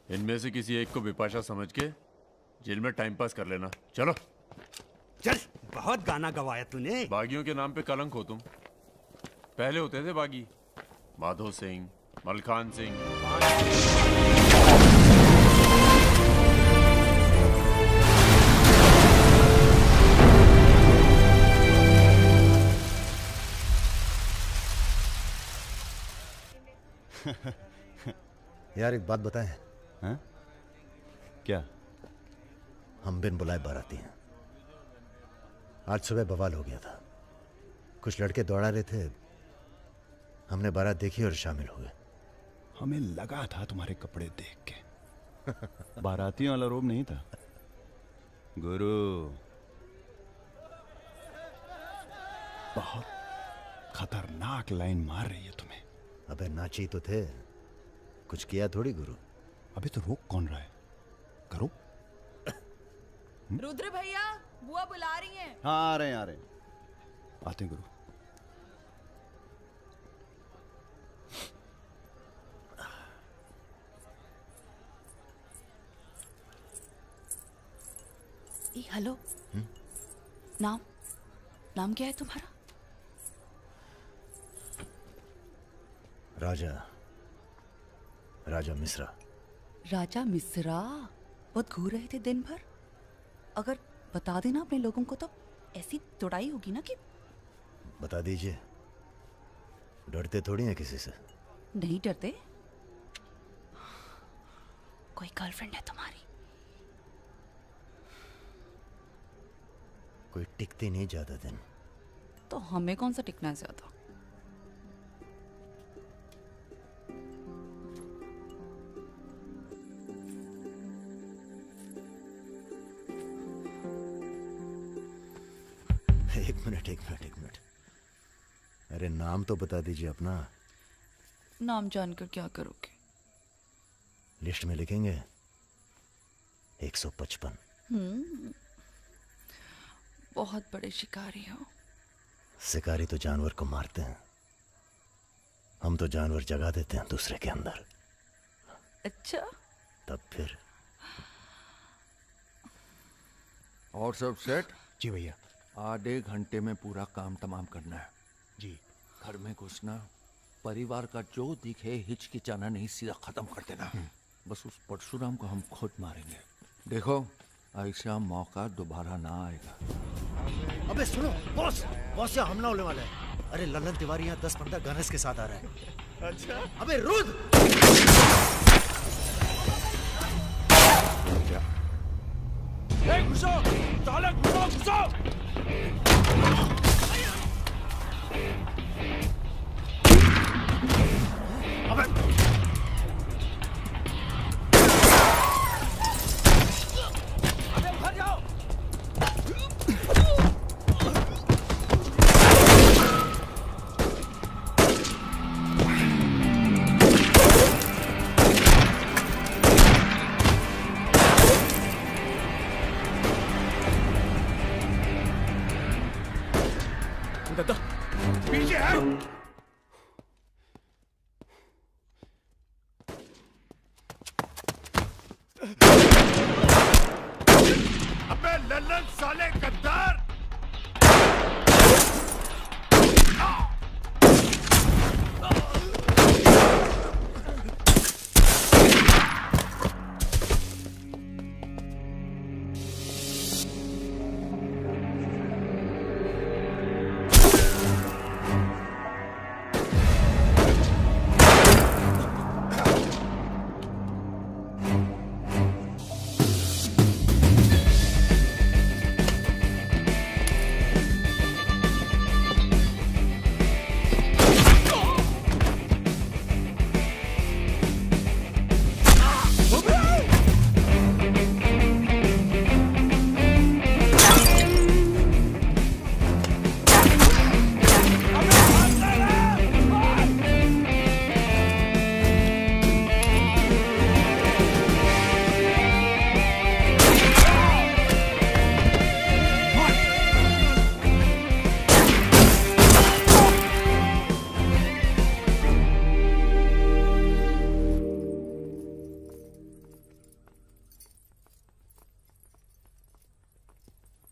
इनमें से किसी एक को बिपाशा समझ के जेल में टाइम पास कर लेना। चलो चल, बहुत गाना गवाया तूने। बागियों के नाम पे कलंक हो तुम। पहले होते थे बागी, माधो सिंह, मलखान सिंह। यार एक बात बताएं। हाँ? क्या? हम बिन बुलाए बाराती हैं। आज सुबह बवाल हो गया था। कुछ लड़के दौड़ा रहे थे, हमने बारात देखी और शामिल हुए। हमें लगा था तुम्हारे कपड़े देख के। बारातियों वाला रोब नहीं था गुरु। बहुत खतरनाक लाइन मार रही है तुम्हें। अबे नाची तो थे, कुछ किया थोड़ी गुरु। अबे तो रोक कौन रहा है? करो। रुद्र भैया, बुआ बुला रही हैं। हाँ, आ रहे हैं आते हैं गुरु। हेलो। नाम नाम क्या है तुम्हारा? राजा मिश्रा। राजा मिश्रा? बहुत घूर रहे थे दिन भर। अगर बता देना अपने लोगों को तो ऐसी तोड़ाई होगी ना कि। बता दीजिए, डरते थोड़ी हैं किसी से। नहीं डरते। कोई गर्लफ्रेंड है तुम्हारी? कोई टिकती नहीं ज्यादा दिन। तो हमें कौन सा टिकना है ज्यादा? एक मिनट। अरे नाम तो बता दीजिए अपना। नाम जानकर क्या करोगे? लिस्ट में लिखेंगे 155। बहुत बड़े शिकारी हो। शिकारी तो जानवर को मारते हैं, हम तो जानवर जगा देते हैं दूसरे के अंदर। अच्छा, तब फिर। और सब सेट? जी भैया। आधे घंटे में पूरा काम तमाम करना है। जी। घर में घुसना, परिवार का जो दिखे हिचकिचाना नहीं, सीधा खत्म कर देना। बस उस परशुराम को हम खुद मारेंगे। देखो, ऐसा मौका दोबारा ना आएगा। अबे सुनो, बॉस यहाँ हमला होने वाला है। अरे ललन तिवारी यहाँ 10-15 गनर्स के साथ आ रहा है। अच्छा? अबे रुद्र! घुसो! साले घुसो! पीछे है। अबे लल्लन साले गद्दार!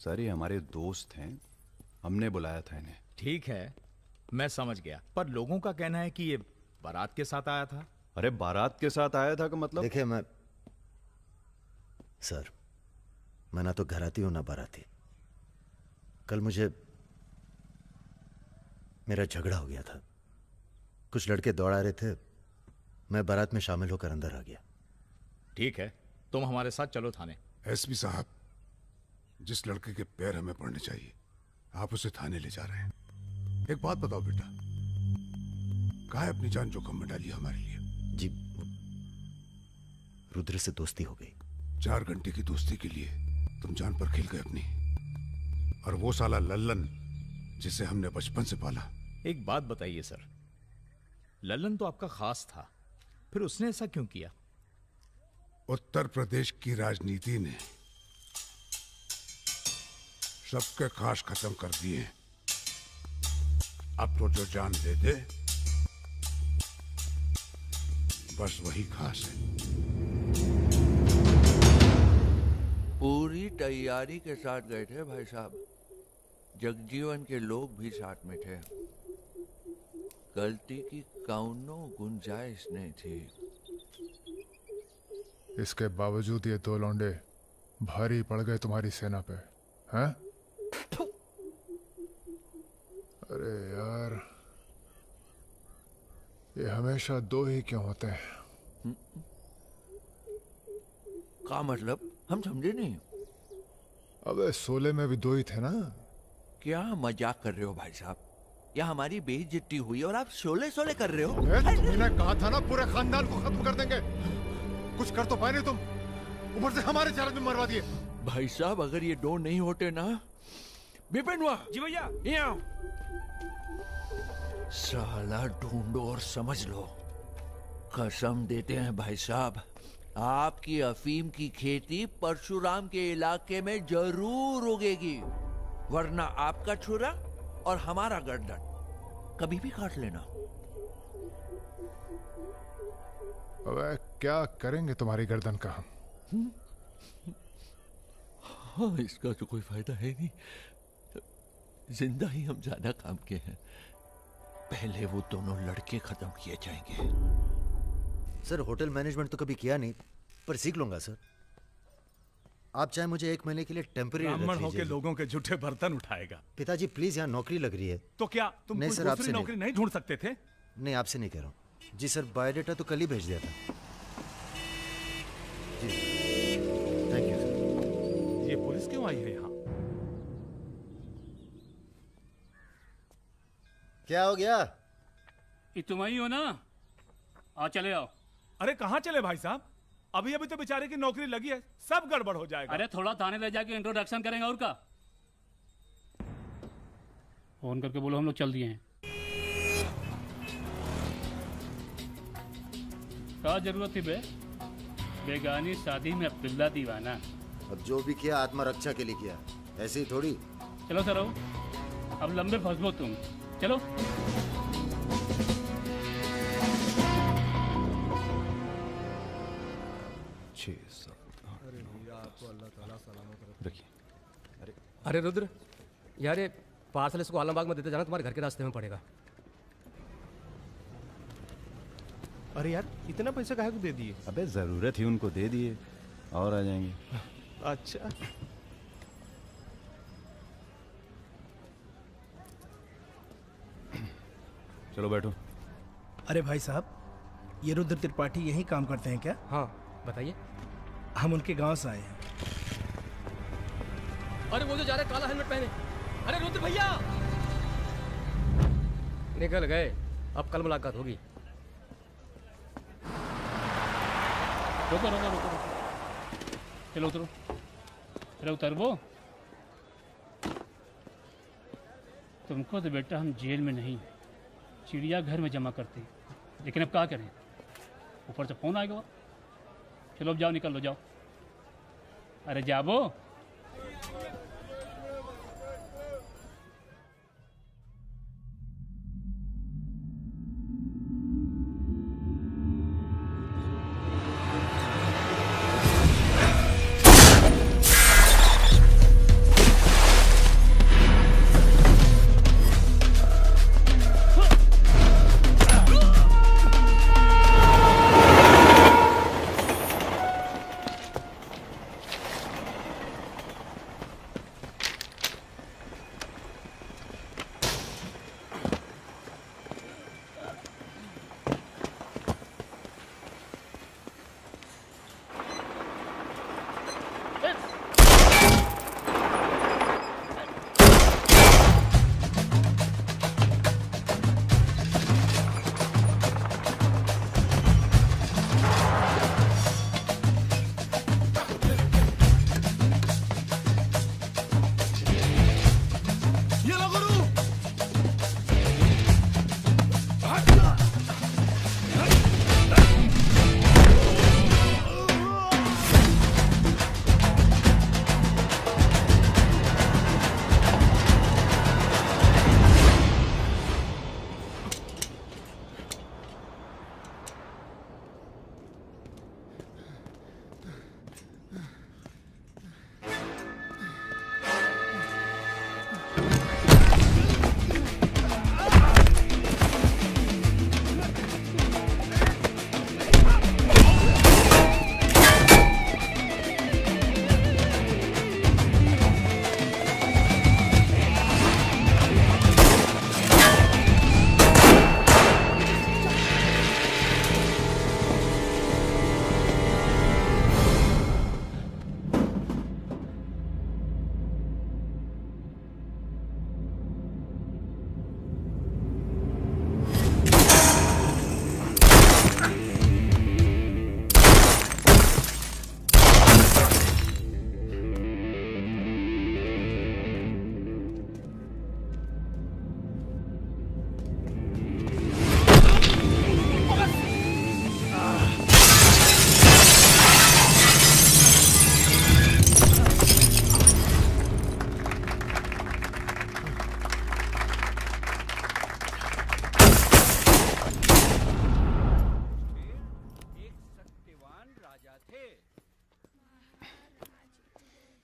सर ये हमारे दोस्त हैं, हमने बुलाया था इन्हें। ठीक है, मैं समझ गया, पर लोगों का कहना है कि ये बारात के साथ आया था। अरे बारात के साथ आया था का मतलब? देखिए सर, मैं ना तो घराती हूं ना बाराती। कल मुझे मेरा झगड़ा हो गया था, कुछ लड़के दौड़ा रहे थे, मैं बारात में शामिल होकर अंदर आ गया। ठीक है, तुम हमारे साथ चलो थाने। एसपी साहब, जिस लड़के के पैर हमें पड़ने चाहिए आप उसे थाने ले जा रहे हैं। एक बात बताओ बेटा, काहे अपनी जान जोखिम में डाली हमारे लिए? जी, रुद्र से दोस्ती हो गई। 4 घंटे की दोस्ती के लिए तुम जान पर खेल गए अपनी, और वो साला लल्लन जिसे हमने बचपन से पाला। एक बात बताइए सर, लल्लन तो आपका खास था, फिर उसने ऐसा क्यों किया? उत्तर प्रदेश की राजनीति ने सबके खास खत्म कर दिए। अब तो जो जान दे दे बस वही खास है। पूरी तैयारी के साथ गए थे भाई साहब, जगजीवन के लोग भी साथ में थे, गलती की कौनो गुंजाइश नहीं थी। इसके बावजूद ये 2 लौंडे भारी पड़ गए तुम्हारी सेना पे, हैं? अरे यार, ये हमेशा 2 ही क्यों होते हैं? का मतलब? हम समझे नहीं। अबे 16 में भी 2 ही थे ना? क्या मजाक कर रहे हो भाई साहब? या हमारी बेइज्जती हुई और आप शोले कर रहे हो? तुमने कहा था ना पूरे खानदान को खत्म कर देंगे। कुछ कर तो पाए नहीं तुम, ऊपर से हमारे चार्ज में मरवा दिए। भाई साहब अगर ये 2 नहीं होते ना, बिपिन हुआ जी भैया, यहाँ साला ढूंढो और समझ लो। कसम देते हैं भाई साहब, आपकी अफीम की खेती परशुराम के इलाके में जरूर उगेगी, वरना आपका छुरा और हमारा गर्दन कभी भी काट लेना। अबे क्या करेंगे तुम्हारी गर्दन का हम? हाँ, इसका तो कोई फायदा है नहीं, जिंदा ही हम ज्यादा काम के हैं। पहले वो दोनों लड़के खत्म किए जाएंगे। सर होटल मैनेजमेंट तो कभी किया नहीं, पर सीख लूंगा सर। आप चाहे मुझे 1 महीने के लिए टेम्परेरी ब्राह्मण होके लोगों के झूठे बर्तन उठाएगा। पिताजी प्लीज, यहाँ नौकरी लग रही है। तो क्या तुम नहीं कोई सर, दूसरी आपसे नौकरी नहीं ढूंढ सकते थे? नहीं, आपसे नहीं कह रहा हूँ जी सर, बायोडेटा तो कल ही भेज दिया था जी। Thank you sir. ये पुलिस क्यों आई है यहाँ? क्या हो गया? ये तुम ही हो ना? आ चले आओ। अरे कहाँ चले भाई साहब? अभी अभी तो बेचारे की नौकरी लगी है, सब गड़बड़ हो जाएगा। अरे थोड़ा थाने ले जाके इंट्रोडक्शन करेंगे और का। फोन करके बोलो हम लोग चल दिए हैं। क्या जरूरत थी बे? बेगानी शादी में अब्दुल्ला दीवाना। अब जो भी किया आत्मरक्षा के लिए किया, ऐसे ही थोड़ी। चलो सर, अब लंबे फंसबो तुम, चलो। अरे रुद्र यार, ये पार्सल इसको आलमबाग में देते जाना, तुम्हारे घर के रास्ते में पड़ेगा। अरे यार, इतना पैसा काहे को दे दिए? अबे जरूरत ही उनको दे दिए, और आ जाएंगे। अच्छा, चलो बैठो। अरे भाई साहब, ये रुद्र त्रिपाठी यही काम करते हैं क्या? हाँ बताइए। हम उनके गांव से आए हैं। अरे वो जो जा रहे काला हेलमेट पहने, अरे रुद्र भैया निकल गए, अब कल मुलाकात होगी। रुको रुको रुको, चलो उतरो। अरे उतर वो। तुमको तो बेटा हम जेल में नहीं, चिड़ियाघर में जमा करते हैं, लेकिन अब क्या करें, ऊपर से फोन आएगा। चलो अब जाओ, निकल लो, जाओ। अरे जाबो।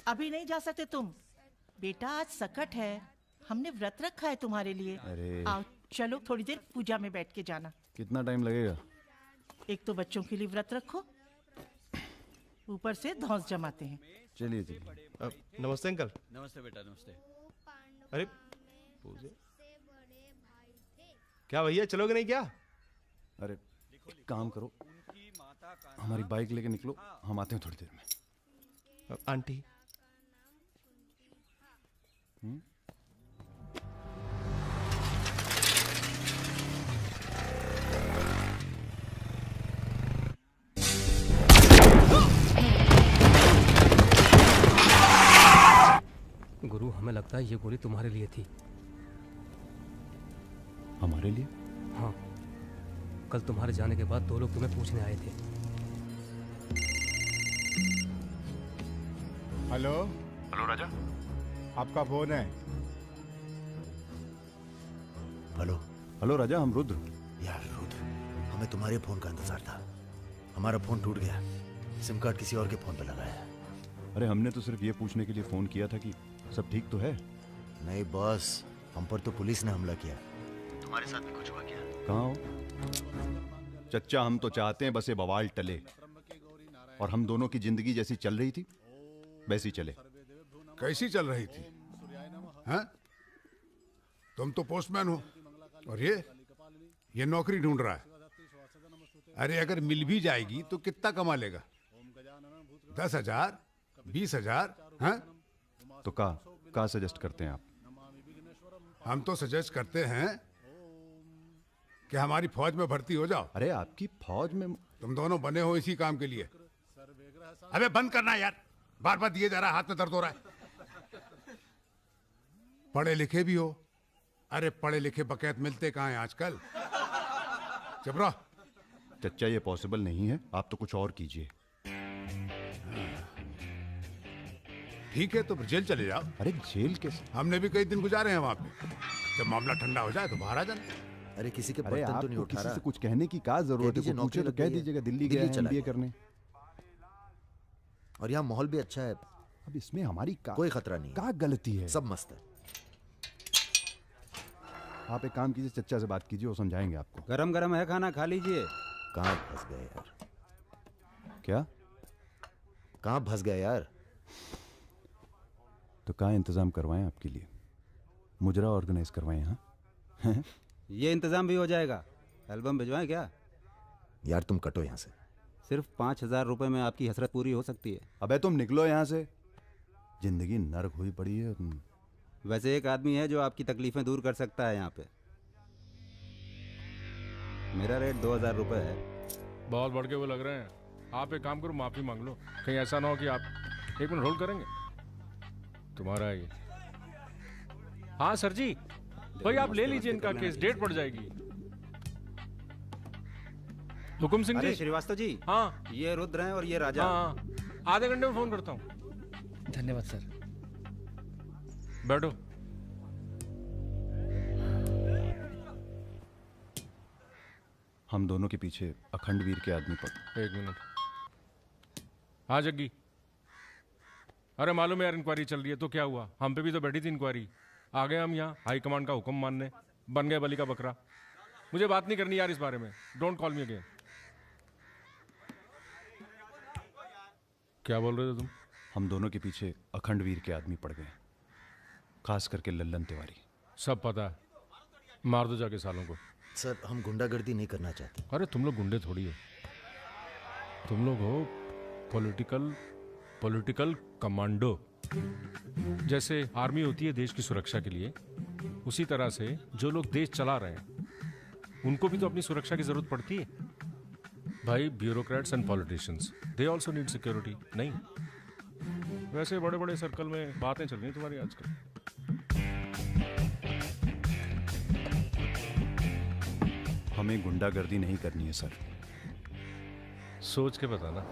अभी नहीं जा सकते तुम बेटा, आज सकट है, हमने व्रत रखा है तुम्हारे लिए। अरे आओ चलो, थोड़ी देर पूजा में बैठ के जाना। कितना टाइम लगेगा? एक तो बच्चों के लिए व्रत रखो, ऊपर से धौंस जमाते हैं। चलिए चलिए। नमस्ते अंकल। नमस्ते बेटा, नमस्ते। अरे क्या भैया, चलोगे नहीं क्या? अरे एक काम करो, हमारी बाइक लेके निकलो, हम आते हैं थोड़ी देर में। आंटी गुरु, हमें लगता है ये गोली तुम्हारे लिए थी। हमारे लिए? हाँ, कल तुम्हारे जाने के बाद 2 लोग तुम्हें पूछने आए थे। हेलो हेलो राजा। आपका फोन है? हेलो हेलो राजा, हम रुद्र। यार रुद्र, हमें तुम्हारे फोन का इंतजार था। हमारा फोन टूट गया, सिम कार्ड किसी और के फोन पे लगा है। अरे हमने तो सिर्फ ये पूछने के लिए फोन किया था कि सब ठीक तो है। नहीं बॉस, हम पर तो पुलिस ने हमला किया। तुम्हारे साथ भी कुछ हुआ क्या? कहाँ हो चच्चा? हम तो चाहते हैं बस ये बवाल टले और हम दोनों की जिंदगी जैसी चल रही थी वैसी चले। कैसी चल रही थी? हैं? तुम तो पोस्टमैन हो और ये नौकरी ढूंढ रहा है। अरे अगर मिल भी जाएगी तो कितना कमा लेगा? 10,000, 20,000? हैं? तो का सजेस्ट करते हैं आप? हम तो सजेस्ट करते हैं कि हमारी फौज में भर्ती हो जाओ। अरे आपकी फौज में? तुम दोनों बने हो इसी काम के लिए। अबे बंद करना यार, बार बार दिए जा रहा है, हाथ में दर्द हो रहा है। पढ़े लिखे भी हो। अरे पढ़े लिखे बकैत मिलते कहाँ हैं आजकल? चुप रहो। चच्चा ये पॉसिबल नहीं है, आप तो कुछ और कीजिए। ठीक है तो फिर जेल चले जाओ। अरे जेल कैसे? हमने भी कई दिन गुजारे हैं वहां पे। जब मामला ठंडा हो जाए तो बाहर आ जाना। अरे किसी के अरे बर्तन तो नहीं आपको उठा किसी रहा। से कुछ कहने की क्या जरूरत है? नौकरी पूछे तो लग कह गई है। दीजिएगा दिल्ली गया है MBA करने। और यहाँ माहौल भी अच्छा है। अब इसमें हमारी कोई खतरा नहीं, क्या गलती है? सब मस्त है। आप एक काम कीजिए, चच्चा से बात कीजिए, वो समझाएंगे आपको। गरम गरम है खाना, खा लीजिए। कहाँ फंस गए यार? क्या? कहाँ फंस गए यार? तो कहाँ इंतजाम करवाएं आपके लिए? मुजरा ऑर्गेनाइज करवाएं? हाँ ये इंतजाम भी हो जाएगा। एल्बम भिजवाएं क्या? यार तुम कटो यहाँ से। सिर्फ 5,000 रुपए में आपकी हसरत पूरी हो सकती है। अबे तुम निकलो यहाँ से, जिंदगी नर्क हुई पड़ी है। वैसे एक आदमी है जो आपकी तकलीफें दूर कर सकता है यहाँ पे। मेरा रेट 2,000 रुपए है। बहुत बढ़ के वो लग रहे हैं। आप एक काम करो, माफी मांग लो। कहीं ऐसा ना हो कि आप 1 मिनट होल्ड करेंगे? तुम्हारा है ये। हाँ सर जी, भाई आप ले लीजिए इनका केस, डेट पड़ जाएगी। हुकुम सिंह जी। श्रीवास्तव जी। हाँ ये रुद्र हैं और ये राजा। हाँ, आधे घंटे में फोन करता हूँ। धन्यवाद सर। बैठो। हम दोनों के पीछे अखंड वीर के आदमी पड़। 1 मिनट। हाँ जग्गी, अरे मालूम है यार इंक्वायरी चल रही है। तो क्या हुआ? हम पे भी तो बैठी थी इंक्वायरी। आ गए हम यहाँ हाई कमांड का हुक्म मानने, बन गए बलि का बकरा। मुझे बात नहीं करनी यार इस बारे में। Don't call me again. क्या बोल रहे थे तुम? हम दोनों के पीछे अखंड वीर के आदमी पड़ गए, खास करके लल्लन तिवारी। सब पता है, मार दो जाके सालों को। सर हम गुंडागर्दी नहीं करना चाहते। अरे तुम लोग गुंडे थोड़ी हो, तुम लोग हो पॉलिटिकल कमांडो। जैसे आर्मी होती है देश की सुरक्षा के लिए, उसी तरह से जो लोग देश चला रहे हैं उनको भी तो अपनी सुरक्षा की जरूरत पड़ती है भाई। Bureaucrats and politicians, they also need security. नहीं, वैसे बड़े बड़े सर्कल में बातें चल रही हैं तुम्हारी आजकल। हमें गुंडागर्दी नहीं करनी है सर। सोच के बताना।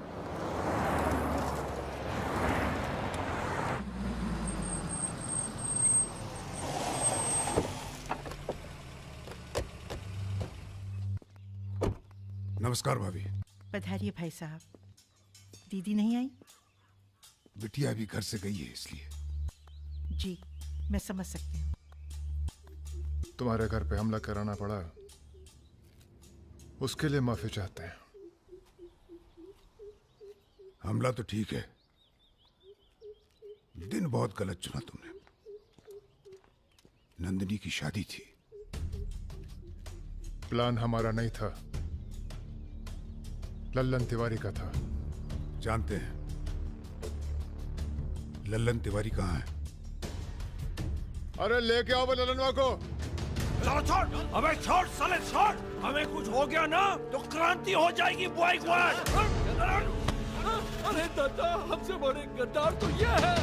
नमस्कार भाभी। पधारिए भाई साहब। दीदी नहीं आई? बिटिया भी घर से गई है इसलिए। जी, मैं समझ सकती हूँ। तुम्हारे घर पे हमला कराना पड़ा, उसके लिए माफी चाहते हैं। हमला तो ठीक है, दिन बहुत गलत चुना तुमने। नंदिनी की शादी थी। प्लान हमारा नहीं था, लल्लन तिवारी का था। जानते हैं लल्लन तिवारी कहाँ है? अरे लेके आओ लल्लनवा को। चलो छोड़, अबे छोड़ साले छोड़। हमें कुछ हो गया ना तो क्रांति हो जाएगी बॉय क्वाड। अरे दादा, हमसे बड़े गद्दार तो ये है।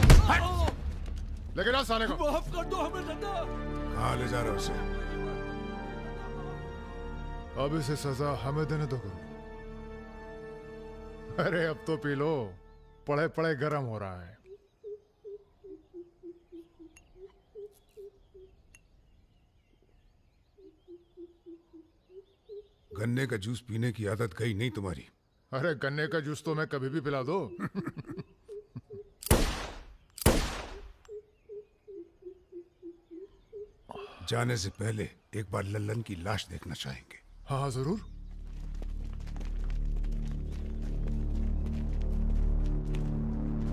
लेकिन आ साले को। माफ कर दो हमें दादा। कहाँ ले जा रहे हो उसे? अब इसे सजा हमें देने दो गुरु। अरे अब तो पी लो, पड़े पड़े गर्म हो रहा है। गन्ने का जूस पीने की आदत गई नहीं तुम्हारी। अरे गन्ने का जूस तो मैं कभी भी पिला दो। जाने से पहले एक बार लल्लन की लाश देखना चाहेंगे। हाँ हाँ जरूर।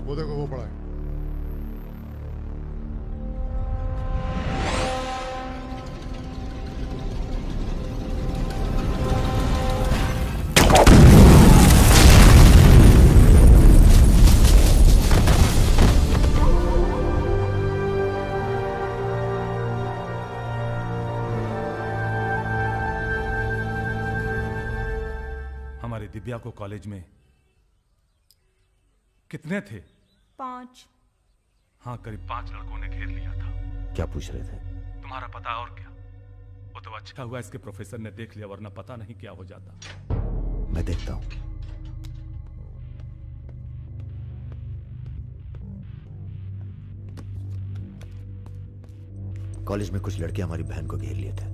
वो देखो वो पड़ा है। दिव्या को कॉलेज में कितने थे? 5। हाँ, करीब 5 लड़कों ने घेर लिया था। क्या पूछ रहे थे? तुम्हारा पता और क्या? वो तो अच्छा हुआ इसके प्रोफेसर ने देख लिया, वरना पता नहीं क्या हो जाता। मैं देखता हूं। कॉलेज में कुछ लड़के हमारी बहन को घेर लिए थे।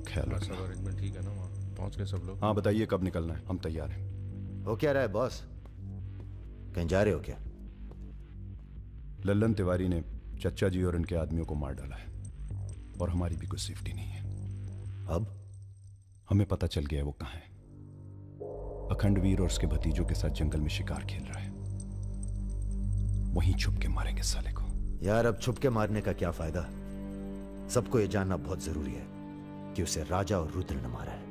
ख्याल रखना। सब अरेंजमेंट ठीक है ना? वहाँ पहुंच गए सब लोग? हाँ बताइए कब निकलना है, हम तैयार हैं। हो क्या रहा है बॉस? कहीं जा रहे हो क्या? लल्लन तिवारी ने चच्चा जी और इनके आदमियों को मार डाला है और हमारी भी कोई सेफ्टी नहीं है। अब हमें पता चल गया है वो कहाँ है। अखंडवीर और उसके भतीजों के साथ जंगल में शिकार खेल रहा है। वहीं छुप के मारेंगे साले को। यार अब छुप के मारने का क्या फायदा? सबको ये जानना बहुत जरूरी है कि उसे राजा और रुद्र ने मारा है।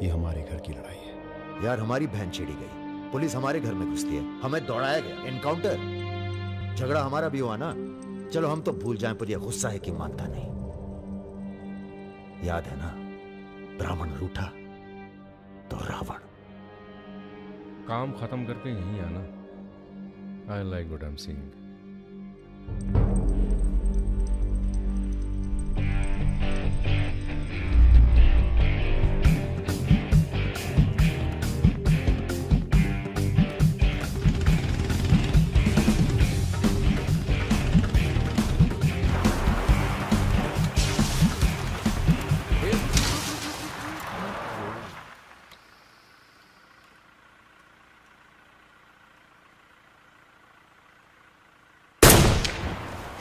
ये हमारे घर की लड़ाई है। यार हमारी बहन छेड़ी गई, पुलिस हमारे घर में घुसती है, हमें दौड़ाया गया, एनकाउंटर, झगड़ा हमारा भी हुआ ना। चलो हम तो भूल जाएं, पर यह गुस्सा है कि मानता नहीं। याद है ना, ब्राह्मण रूठा तो रावण। काम खत्म करके यहीं आना। I like what I am seeing.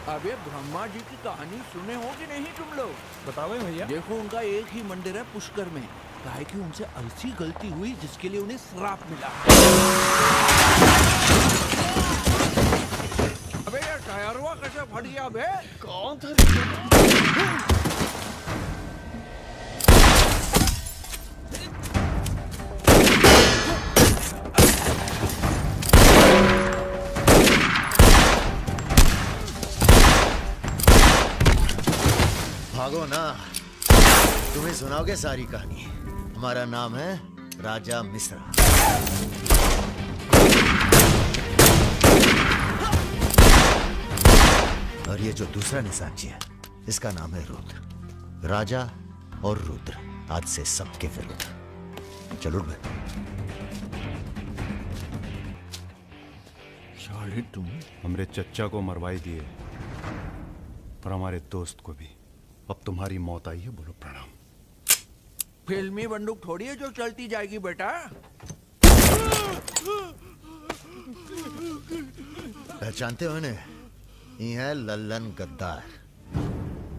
अबे ब्रह्मा जी की कहानी सुने हो कि नहीं तुम लोग? बताओ भैया। देखो उनका एक ही मंदिर है पुष्कर में। काहे कि उनसे ऐसी गलती हुई जिसके लिए उन्हें श्राप मिला। अबे यार टायरवा कैसे फट गया बे? कौन था? भागो ना, तुम्हें सुनाओगे सारी कहानी। हमारा नाम है राजा मिश्रा। और ये जो दूसरा निशानची है, इसका नाम है रुद्र। राजा और रुद्र आज से सबके विरुद्ध। चलो भाई। साले तुम हमरे चच्चा को मरवाई दिए और हमारे दोस्त को भी। अब तुम्हारी मौत आई है, बोलो प्रणाम। फिल्मी बंदूक थोड़ी है जो चलती जाएगी बेटा। पहचानते हो इन्हें? ये है लल्लन गद्दार।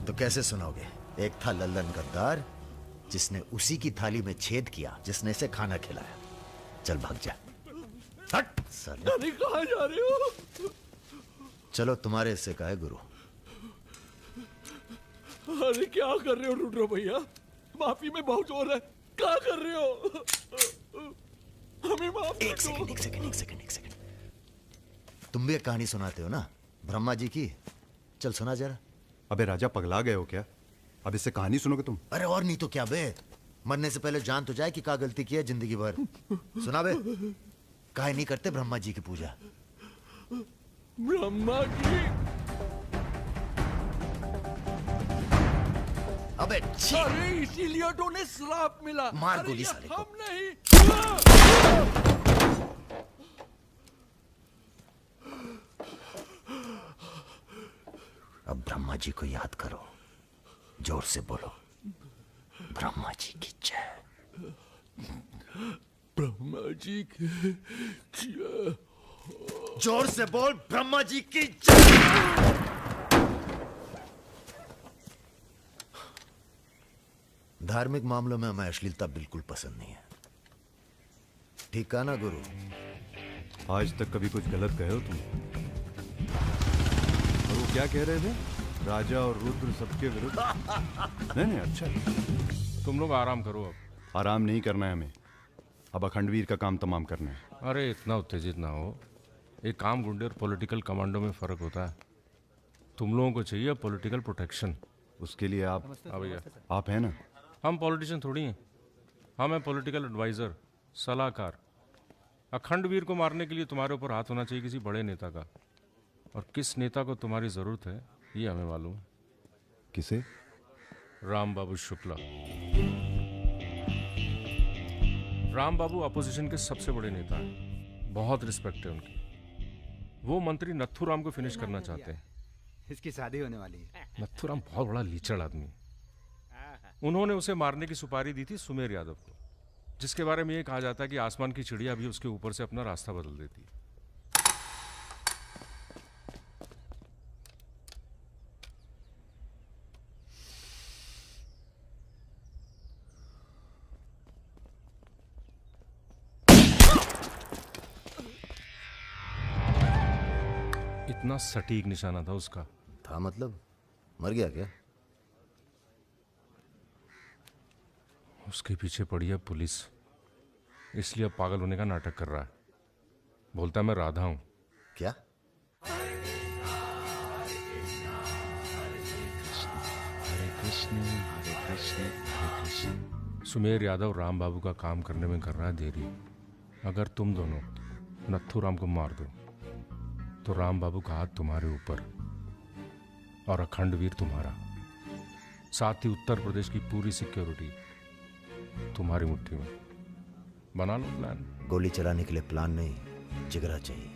तो कैसे सुनोगे? एक था लल्लन गद्दार जिसने उसी की थाली में छेद किया जिसने इसे खाना खिलाया। चल भाग जा। हट साला। अरे कहाँ जा रहे हो? चलो तुम्हारे हिस्से का है गुरु। अरे क्या कर रहे हो रुद्र भैया? माफी में बहुत जोर है। क्या कर रहे हो? हमें माफ कर दो। एक सेकंड। तुम भी एक कहानी सुनाते हो ना ब्रह्मा जी की? चल सुना जरा। अबे राजा पगला गए हो क्या? अब इससे कहानी सुनोगे तुम? अरे और नहीं तो क्या बे, मरने से पहले जान तो जाए कि क्या गलती की है जिंदगी भर। सुना बे। काहे नहीं करते ब्रह्मा जी की पूजा? ब्रह्मा की? अबे अरे इसीलिए तो उन्हें श्राप मिला। मार गोली साले को। हम नहीं। अब ब्रह्मा जी को याद करो, जोर से बोलो, ब्रह्मा जी की जय। ब्रह्मा जी की जय। जोर से बोल, ब्रह्मा जी की जय। धार्मिक मामलों में हमें अश्लीलता बिल्कुल पसंद नहीं है। ठीक है ना गुरु? आज तक कभी कुछ गलत कहे हो तुम? और वो क्या कह रहे थे? राजा और रुद्र सबके विरुद्ध? नहीं अच्छा। तुम लोग आराम करो। अब आराम नहीं करना है हमें, अब अखंडवीर का काम तमाम करना है। अरे इतना उत्तेजित ना हो। एक काम गुंडे और पॉलिटिकल कमांडो में फर्क होता है। तुम लोगों को चाहिए पॉलिटिकल प्रोटेक्शन। उसके लिए आप भैया आप हैं ना? हम पॉलिटिशियन थोड़ी हैं, हम हैं पॉलिटिकल एडवाइजर, सलाहकार। अखंडवीर को मारने के लिए तुम्हारे ऊपर हाथ होना चाहिए किसी बड़े नेता का, और किस नेता को तुम्हारी जरूरत है ये हमें मालूम है। किसे? राम बाबू शुक्ला। राम बाबू अपोजिशन के सबसे बड़े नेता हैं, बहुत रिस्पेक्ट है उनकी। वो मंत्री नथुराम को फिनिश करना चाहते हैं। इसकी शादी होने वाली है। नथुराम बहुत बड़ा लीचड़ आदमी। उन्होंने उसे मारने की सुपारी दी थी सुमेर यादव को, जिसके बारे में ये कहा जाता है कि आसमान की चिड़िया भी उसके ऊपर से अपना रास्ता बदल देती है। इतना सटीक निशाना था उसका। था मतलब? मर गया क्या? उसके पीछे पड़ी है पुलिस, इसलिए अब पागल होने का नाटक कर रहा है। बोलता है मैं राधा हूं। क्या? सुमेर यादव राम बाबू का काम करने में कर रहा है देरी। अगर तुम दोनों नथुराम को मार दो तो राम बाबू का हाथ तुम्हारे ऊपर और अखंडवीर तुम्हारा, साथ ही उत्तर प्रदेश की पूरी सिक्योरिटी तुम्हारी मुट्ठी में। बना लो प्लान। गोली चलाने के लिए प्लान नहीं, जिगरा चाहिए,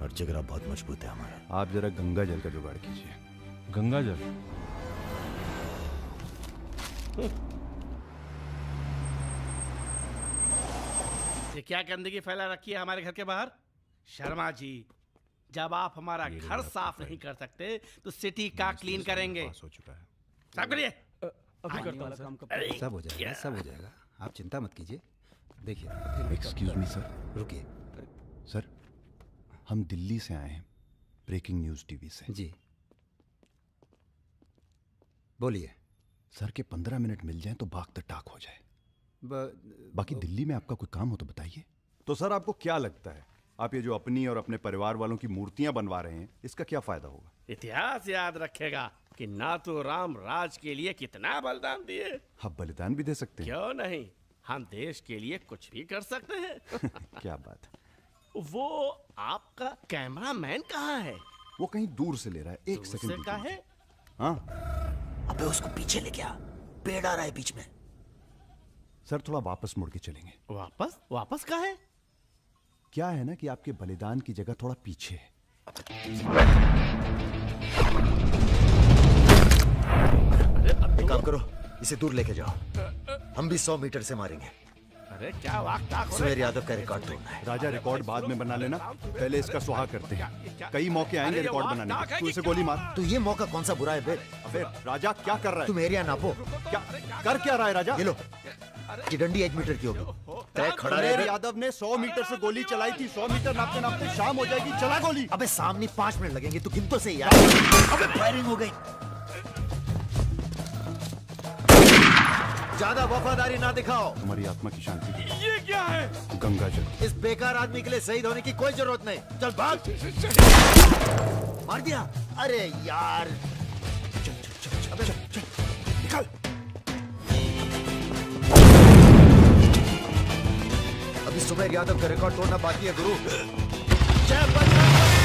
और जिगरा बहुत मजबूत है हमारा। आप जरा गंगा जल का जुगाड़ कीजिए। गंगा जल? ये क्या गंदगी फैला रखी है हमारे घर के बाहर? शर्मा जी, जब आप हमारा घर साफ नहीं कर सकते तो सिटी का क्लीन करेंगे। हो चुका है। साफ करिए। सब हो जाएगा, सब हो जाएगा, आप चिंता मत कीजिए। देखिए, एक्सक्यूज मी सर। रुकिए सर, हम दिल्ली से आए हैं, ब्रेकिंग न्यूज टीवी से। जी बोलिए। सर के 15 मिनट मिल जाएं तो बाग द टाक हो जाए। बाकी दिल्ली में आपका कोई काम हो तो बताइए। तो सर आपको क्या लगता है, आप ये जो अपनी और अपने परिवार वालों की मूर्तियां बनवा रहे हैं, इसका क्या फायदा होगा? इतिहास याद रखेगा कि नाथुराम राज के लिए कितना बलिदान दिए। आप बलिदान भी दे सकते हैं। क्यों नहीं, हम देश के लिए कुछ भी कर सकते हैं। क्या बात है। वो आपका कैमरामैन कहाँ है? वो कहीं दूर से ले रहा है, एक सेकंड का है। हाँ, अबे उसको पीछे ले गया, पेड़ आ रहा है बीच में। सर थोड़ा वापस मुड़ के चलेंगे। वापस? वापस कहाँ है? क्या है ना कि आपके बलिदान की जगह थोड़ा पीछे है। एक काम करो, इसे दूर लेके जाओ, हम भी 100 मीटर से मारेंगे। अरे क्या वाकता सुमेर यादव का रिकॉर्ड तोड़ना है। राजा रिकॉर्ड बाद में बना लेना, पहले इसका सुहा करते हैं। कई मौके आएंगे रिकॉर्ड बनाने के। तू इसे गोली मार। तो ये मौका कौन सा बुरा है बे? अबे राजा क्या कर रहा है? तुम एरिया नापो। क्या कर क्या रहा है राजा? ये लो, कि डंडी 1 मीटर की होगी। तय खड़ा सुमेर रहे। यादव ने 100 मीटर से गोली चलाई थी। 100 मीटर नापते नापते शाम हो जाएगी। चला गोली। अबे सामने 5 मिनट लगेंगे, तू गिनतो से यार। अबे फायरिंग हो गई। ज्यादा वफादारी ना दिखाओ। तुम्हारी आत्मा की शांति के लिए। ये क्या है? गंगा जल। इस बेकार आदमी के लिए शहीद होने की कोई जरूरत नहीं। चल भाग। मार दिया। अरे यार, चल चल चल चल चल, चल निकल। अभी सुमेर यादव का रिकॉर्ड तोड़ना बाकी है गुरु। जय बजरंगबली।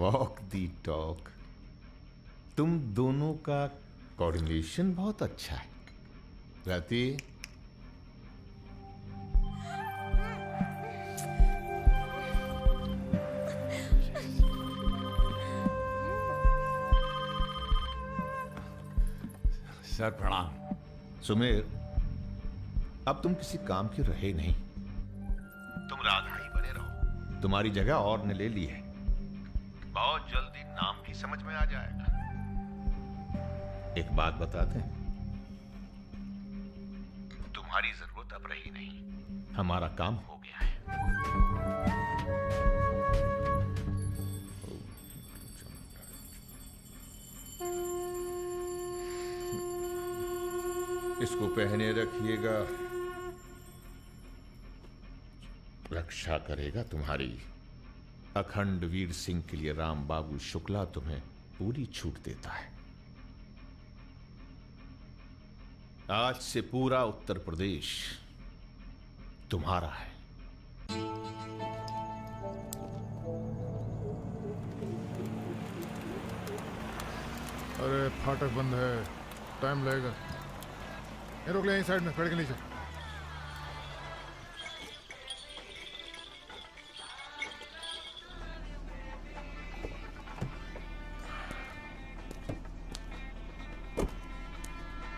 वॉक दी टॉक। तुम दोनों का कोऑर्डिनेशन बहुत अच्छा है। रति, सर प्रणाम। सुमेर, अब तुम किसी काम के रहे नहीं। तुम राधा ही बने रहो। तुम्हारी जगह और ने ले ली है। बहुत जल्दी नाम भी समझ में आ जाएगा। एक बात बताते हैं, तुम्हारी जरूरत अब रही नहीं। हमारा काम हो गया है। इसको पहने रखिएगा, रक्षा करेगा तुम्हारी। अखंड वीर सिंह के लिए राम बाबू शुक्ला तुम्हें पूरी छूट देता है। आज से पूरा उत्तर प्रदेश तुम्हारा है। अरे फाटक बंद है, टाइम लगेगा। ये रोक ले यहीं साइड में, पेड़ के नीचे।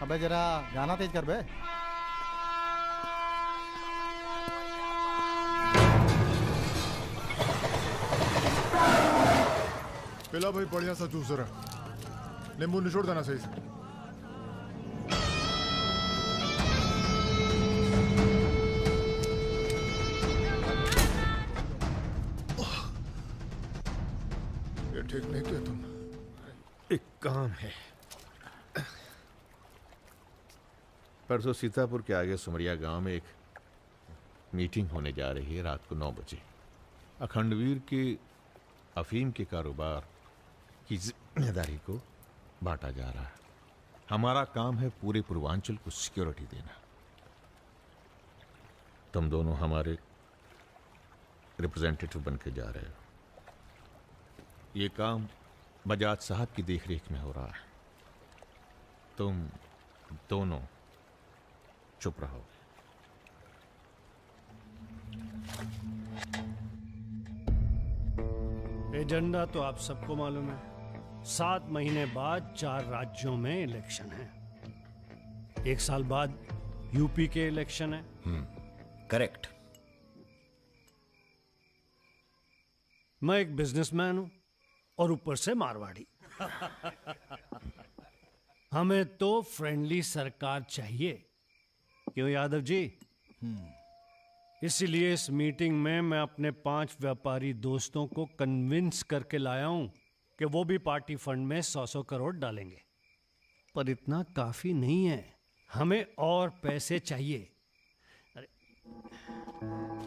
अबे जरा गाना तेज कर बे। पिला भाई बढ़िया सा जूस रहा। नींबू निचोड़ देना सही से। ये ठीक नहीं किया तुम। एक काम है। परसों सीतापुर के आगे सुमरिया गांव में एक मीटिंग होने जा रही है रात को 9 बजे। अखंडवीर के अफीम के कारोबार की जिम्मेदारी को बांटा जा रहा है। हमारा काम है पूरे पूर्वांचल को सिक्योरिटी देना। तुम दोनों हमारे रिप्रेजेंटेटिव बन के जा रहे हो। ये काम बजाज साहब की देखरेख में हो रहा है। तुम दोनों चुप रहो। एजेंडा तो आप सबको मालूम है। 7 महीने बाद 4 राज्यों में इलेक्शन है। 1 साल बाद यूपी के इलेक्शन है। करेक्ट। मैं एक बिजनेसमैन हूं और ऊपर से मारवाड़ी। हमें तो फ्रेंडली सरकार चाहिए, क्यों यादव जी? इसीलिए इस मीटिंग में मैं अपने 5 व्यापारी दोस्तों को कन्विंस करके लाया हूं कि वो भी पार्टी फंड में 100-100 करोड़ डालेंगे। पर इतना काफी नहीं है, हमें और पैसे चाहिए।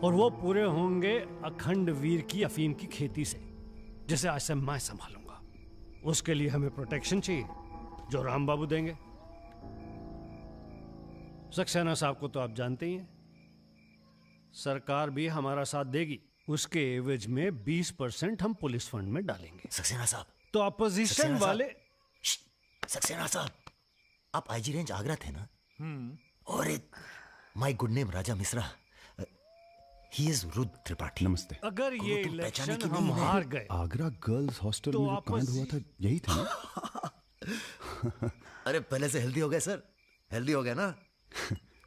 और वो पूरे होंगे अखंड वीर की अफीम की खेती से, जिसे आज से मैं संभालूंगा। उसके लिए हमें प्रोटेक्शन चाहिए, जो राम बाबू देंगे। सक्सेना साहब को तो आप जानते ही हैं। सरकार भी हमारा साथ देगी। उसके एवज में 20% हम पुलिस फंड में डालेंगे। सक्सेना साहब तो अपोजिशन वाले। सक्सेना साहब, आप आईजी रेंज आगरा थे ना? और एक my good name Raja Mishra, he is Rudra Tripathi. नमस्ते। अगर ये इलेक्शन कि हम नहीं है? हार गए आगरा गर्ल्स हॉस्टल तो में जो आपस- कांड हुआ था यही था ना? अरे पहले से हेल्दी हो गए सर, हेल्दी हो गए ना।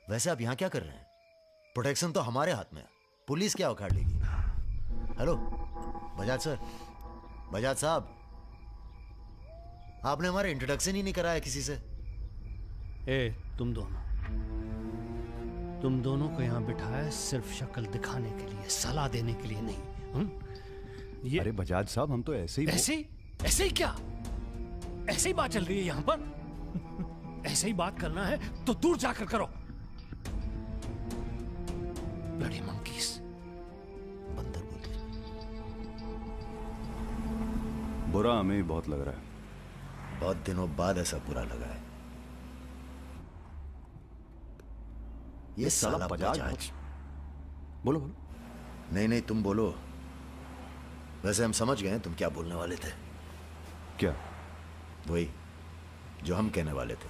वैसे आप यहाँ क्या कर रहे हैं? प्रोटेक्शन तो हमारे हाथ में है, पुलिस क्या उखाड़ लेगी? हेलो बजाज सर, बजाज साहब, आपने हमारा इंट्रोडक्शन ही नहीं कराया किसी से। ए तुम दोनों को यहाँ बिठाया सिर्फ शक्ल दिखाने के लिए, सलाह देने के लिए नहीं। ये अरे बजाज साहब, हम तो ऐसे ही ऐसे ही क्या? ऐसे ही बात चल रही है यहाँ पर? ऐसे ही बात करना है तो दूर जाकर करो। Bloody monkeys. बंदर बोलते। बुरा हमें ही बहुत लग रहा है। बहुत दिनों बाद ऐसा बुरा लगा है। ये साला बजाज। बोलो बोलो। नहीं तुम बोलो। वैसे हम समझ गए तुम क्या बोलने वाले थे। क्या? वही जो हम कहने वाले थे।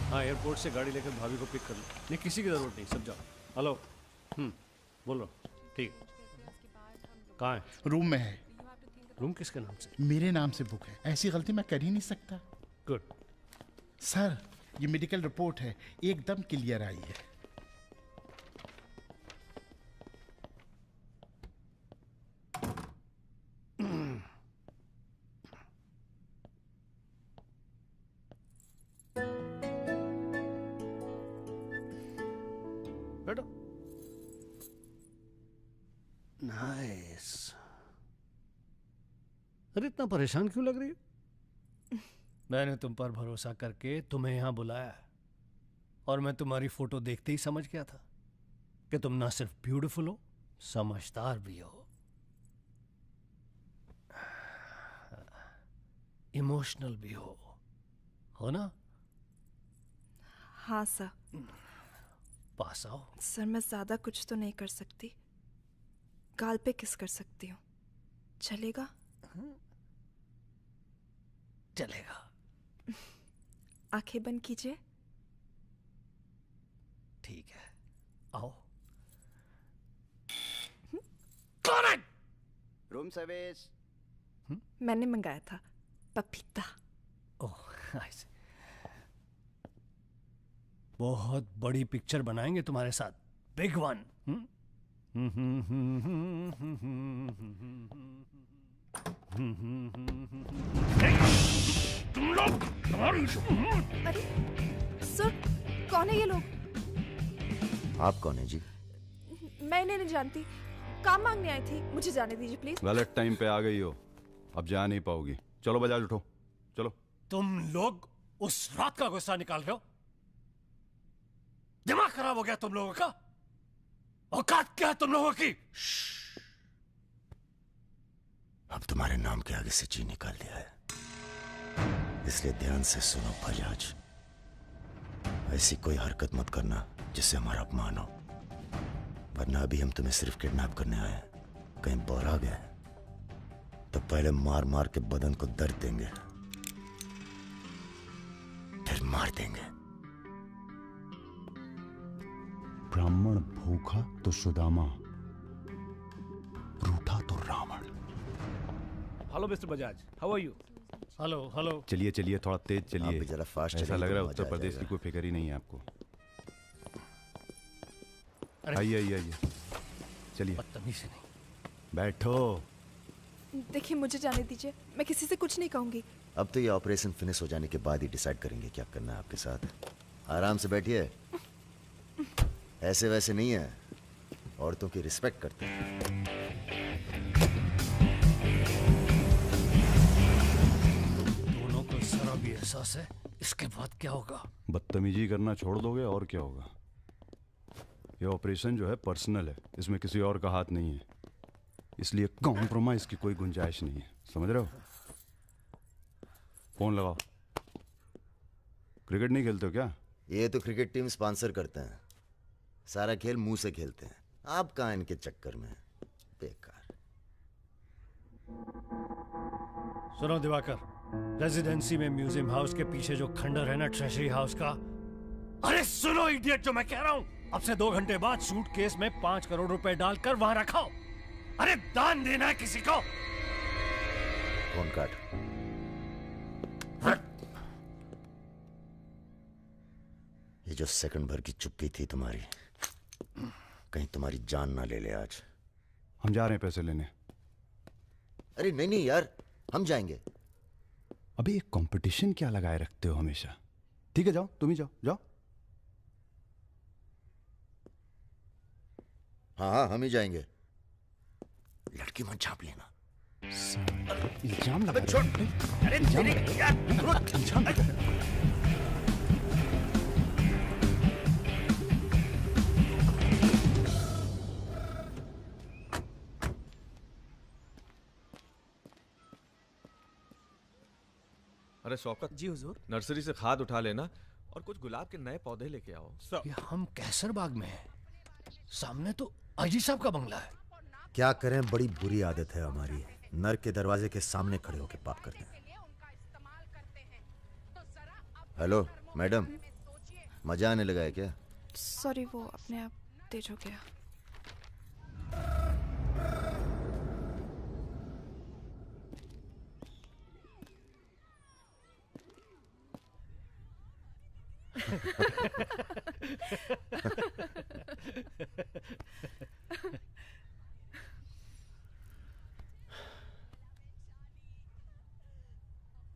हाँ, एयरपोर्ट से गाड़ी लेकर भाभी को पिक कर लो। नहीं, किसी की जरूरत नहीं, सब जाओ। हेलो। बोलो। ठीक। कहाँ है? रूम में है। रूम किसके नाम से? मेरे नाम से बुक है, ऐसी गलती मैं कर ही नहीं सकता। गुड। सर, ये मेडिकल रिपोर्ट है, एकदम क्लियर आई है। बैठो। नाइस। अरे इतना परेशान क्यों लग रही है? मैंने तुम पर भरोसा करके तुम्हें यहां बुलाया और मैं तुम्हारी फोटो देखते ही समझ गया था कि तुम ना सिर्फ ब्यूटीफुल हो, समझदार भी हो, इमोशनल भी हो ना? हाँ सर। पास आओ। सर मैं ज्यादा कुछ तो नहीं कर सकती, गाल पे किस कर सकती हूँ, चलेगा? चलेगा। आंखें बंद कीजिए। ठीक है, आओ। Room service. मैंने मंगाया था पपीता। ओह, ऐसे। बहुत बड़ी पिक्चर बनाएंगे तुम्हारे साथ, बिग वन। तुम लोग। अरे सर, कौन है ये लोग? आप कौन है जी? मैं इन्हें नहीं जानती, काम मांगने आई थी, मुझे जाने दीजिए प्लीज। गलत टाइम पे आ गई हो, अब जा नहीं पाओगी। चलो बजाज, उठो चलो। तुम लोग उस रात का गुस्सा निकाल रहे हो? दिमाग खराब हो गया तुम लोगों का? औकात क्या है तुम लोगों की? अब तुम्हारे नाम के आगे से जी निकाल दिया है, इसलिए ध्यान से सुनो बजाज। ऐसी कोई हरकत मत करना जिससे हमारा अपमान हो, वरना अभी हम तुम्हें सिर्फ किडनैप करने आए हैं। कहीं बौरा गए तो पहले मार मार के बदन को दर्द देंगे, फिर मार देंगे। ब्राह्मण भूखा तो सुदामा, रूठा तो Ravan. Hello mister Bajaj, how are you? Hello hello. चलिए चलिए, थोड़ा तेज आप चलिए। भी जरा फास्ट ऐसा चलिए लग रहा है तो मजा उत्तर आ प्रदेश की जाएगा। कोई फिक्र ही नहीं है आपको। अरे। आइए आइए आइए, चलिए। बदतमीजी नहीं। बैठो। देखिए मुझे जाने दीजिए, मैं किसी से कुछ नहीं कहूंगी। अब तो ये ऑपरेशन फिनिश हो जाने के बाद ही डिसाइड करेंगे क्या करना है आपके साथ। आराम से बैठिए, ऐसे वैसे नहीं है, औरतों की रिस्पेक्ट करते हैं। दोनों को जरा भी एहसास है इसके बाद क्या होगा? बदतमीजी करना छोड़ दोगे और क्या होगा? ये ऑपरेशन जो है पर्सनल है, इसमें किसी और का हाथ नहीं है, इसलिए कॉम्प्रोमाइज की कोई गुंजाइश नहीं है, समझ रहे हो? फोन लगाओ। क्रिकेट नहीं खेलते हो क्या? ये तो क्रिकेट टीम स्पॉन्सर करते हैं, सारा खेल मुंह से खेलते हैं। आप कहाँ इनके चक्कर में, बेकार। सुनो दिवाकर, रेजिडेंसी में म्यूजियम हाउस के पीछे जो खंडर है ना ट्रेजरी हाउस का। अरे सुनो इडियट, जो मैं कह रहा हूं, अब से 2 घंटे बाद सूटकेस में 5 करोड़ रुपए डालकर वहां रखाओ। अरे दान देना है किसी को। फोन काट। ये जो सेकंड भर की चुप्पी थी तुम्हारी, कहीं तुम्हारी जान ना ले ले आज। हम जा रहे हैं पैसे लेने। अरे नहीं नहीं यार, हम जाएंगे। अबे एक कंपटीशन क्या लगाए रखते हो हमेशा। ठीक है जाओ, तुम ही जाओ जाओ। हाँ हाँ हम ही जाएंगे। लड़की मत छाप लेना। इल्जाम लगा। छोड़। अरे अरे शौकत जी हुजूर। नर्सरी से खाद उठा लेना और कुछ गुलाब के नए पौधे लेके आओ। ये हम कैसर बाग में हैं। सामने तो आईजी साहब का बंगला है। क्या करें, बड़ी बुरी आदत है हमारी। नर के दरवाजे के सामने खड़े होकर पाप करते हैं। हेलो मैडम, मजा आने लगा है क्या? सॉरी, वो अपने आप तेज हो गया।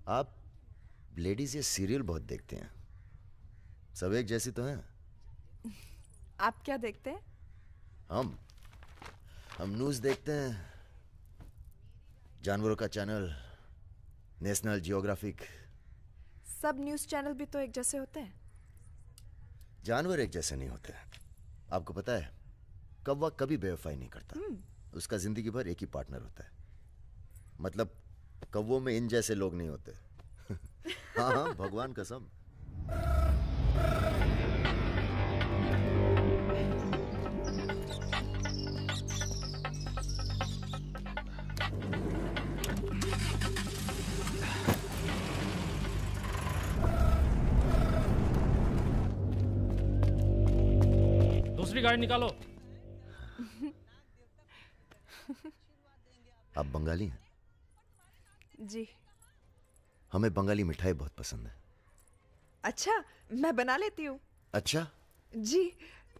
आप लेडीज ये सीरियल बहुत देखते हैं, सब एक जैसी तो हैं। आप क्या देखते हैं? हम न्यूज़ देखते हैं, जानवरों का चैनल, नेशनल जियोग्राफिक। सब न्यूज़ चैनल भी तो एक जैसे होते हैं। जानवर एक जैसे नहीं होते। आपको पता है, कौवा कभी बेवफाई नहीं करता। उसका जिंदगी भर एक ही पार्टनर होता है। मतलब कौवों में इन जैसे लोग नहीं होते। हाँ हाँ भगवान कसम। दूसरी गाड़ी निकालो। आप बंगाली हैं? जी। हमें बंगाली मिठाई बहुत पसंद है। अच्छा, मैं बना लेती हूँ। अच्छा जी।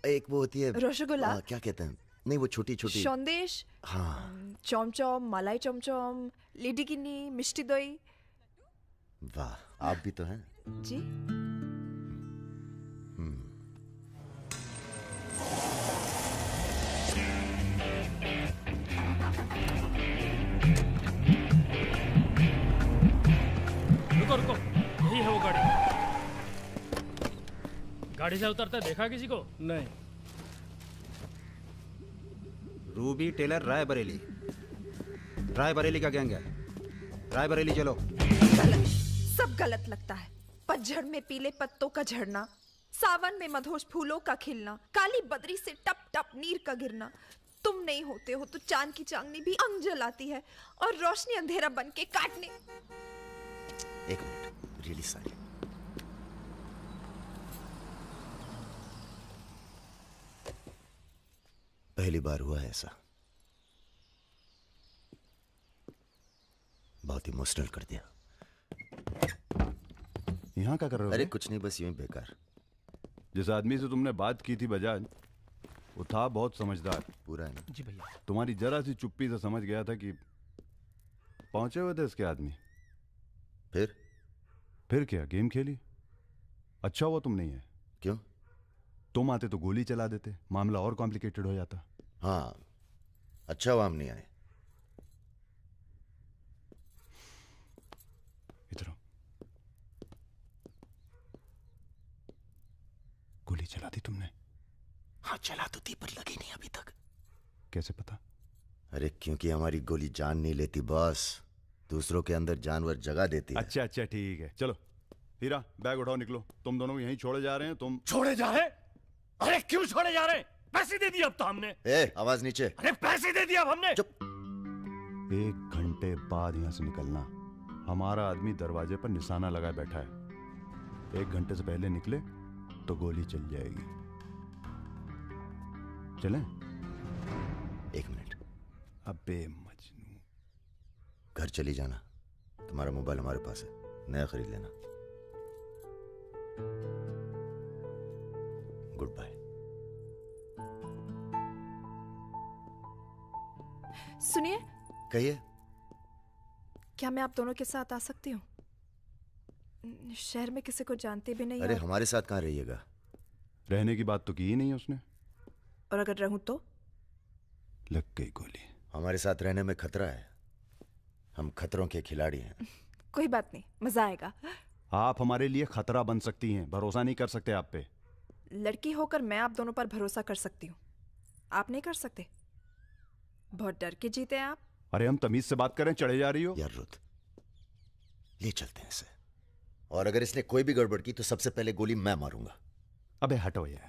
एक वो होती है रसगुल्ला। क्या कहते हैं, नहीं वो छोटी छोटी। सौंदेश। हाँ। चमचम, मलाई चमचम, लेडी किन्नी, मिष्टी दही। वाह, आप भी तो हैं। जी। रुको रुको, यही है वो गाड़ी। गाड़ी से उतरते देखा किसी को? नहीं। Ruby Taylor Raebareli. रायबरेली का गैंग है। रायबरेली चलो। गलत, सब गलत लगता है। पतझड़ में पीले पत्तों का झड़ना, सावन में मधोश फूलों का खिलना, काली बदरी से टप टप नीर का गिरना। तुम नहीं होते हो तो चांद की चांदनी भी अंग जलाती है और रोशनी अंधेरा बन के काटने। एक मिनट, रियली सॉरी। पहली बार हुआ है ऐसा। बहुत इमोशनल कर दिया। यहाँ क्या कर रहे हो? अरे कुछ नहीं, बस यूं ही बेकार। जिस आदमी से तुमने बात की थी बजाज, वो था बहुत समझदार। पूरा है ना? जी भैया। तुम्हारी जरा सी चुप्पी से समझ गया था कि पहुंचे हुए थे इसके आदमी। फिर क्या, गेम खेली। अच्छा हुआ तुम नहीं है। क्यों? तुम आते तो गोली चला देते, मामला और कॉम्प्लिकेटेड हो जाता। हाँ, अच्छा हुआ हम नहीं आए। इधर गोली चला दी तुमने? हाँ चला तो थी, पर लगी नहीं अभी तक। कैसे पता? अरे क्योंकि हमारी गोली जान नहीं लेती बॉस, दूसरों के अंदर जानवर जगा देती है। अच्छा अच्छा ठीक है, चलो हीरा बैग उठाओ, निकलो। तुम दोनों को यहीं छोड़े जा रहे हैं। तुम छोड़े जा रहे? अरे क्यों छोड़े जा रहे? पैसे दे दिए अब तो हमने। आवाज नीचे। अरे पैसे दे दिए अब हमने। चुप। 1 घंटे बाद यहां से निकलना, हमारा आदमी दरवाजे पर निशाना लगाए बैठा है। 1 घंटे से पहले निकले तो गोली चल जाएगी। चलें? 1 मिनट। अबे मजनू, घर चली जाना। तुम्हारा मोबाइल हमारे पास है, नया खरीद लेना। Goodbye. सुनिए। कहिए। क्या मैं आप दोनों के साथ आ सकती हूँ? शहर में किसी को जानते भी नहीं। अरे हमारे साथ कहाँ रहिएगा? रहने की बात तो की ही नहीं उसने। और अगर रहूं तो? लग गई गोली। हमारे साथ रहने में खतरा है। हम खतरों के खिलाड़ी हैं। कोई बात नहीं, मजा आएगा। आप हमारे लिए खतरा बन सकती हैं, भरोसा नहीं कर सकते आप पे। लड़की होकर मैं आप दोनों पर भरोसा कर सकती हूँ, आप नहीं कर सकते। बहुत डर के जीते हैं आप। अरे हम तमीज से बात करें, चढ़े जा रही हो यार। रुत, ले चलते हैं इसे, और अगर इसने कोई भी गड़बड़ की तो सबसे पहले गोली मैं मारूंगा। अबे हटो यार।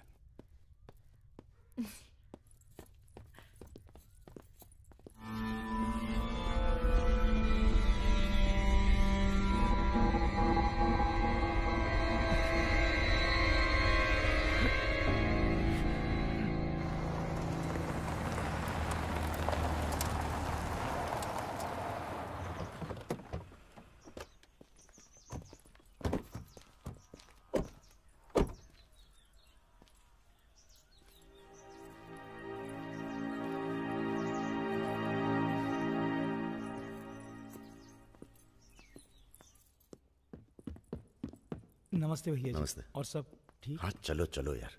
नमस्ते भैया जी। नमस्ते। और सब ठीक? हाँ चलो चलो यार।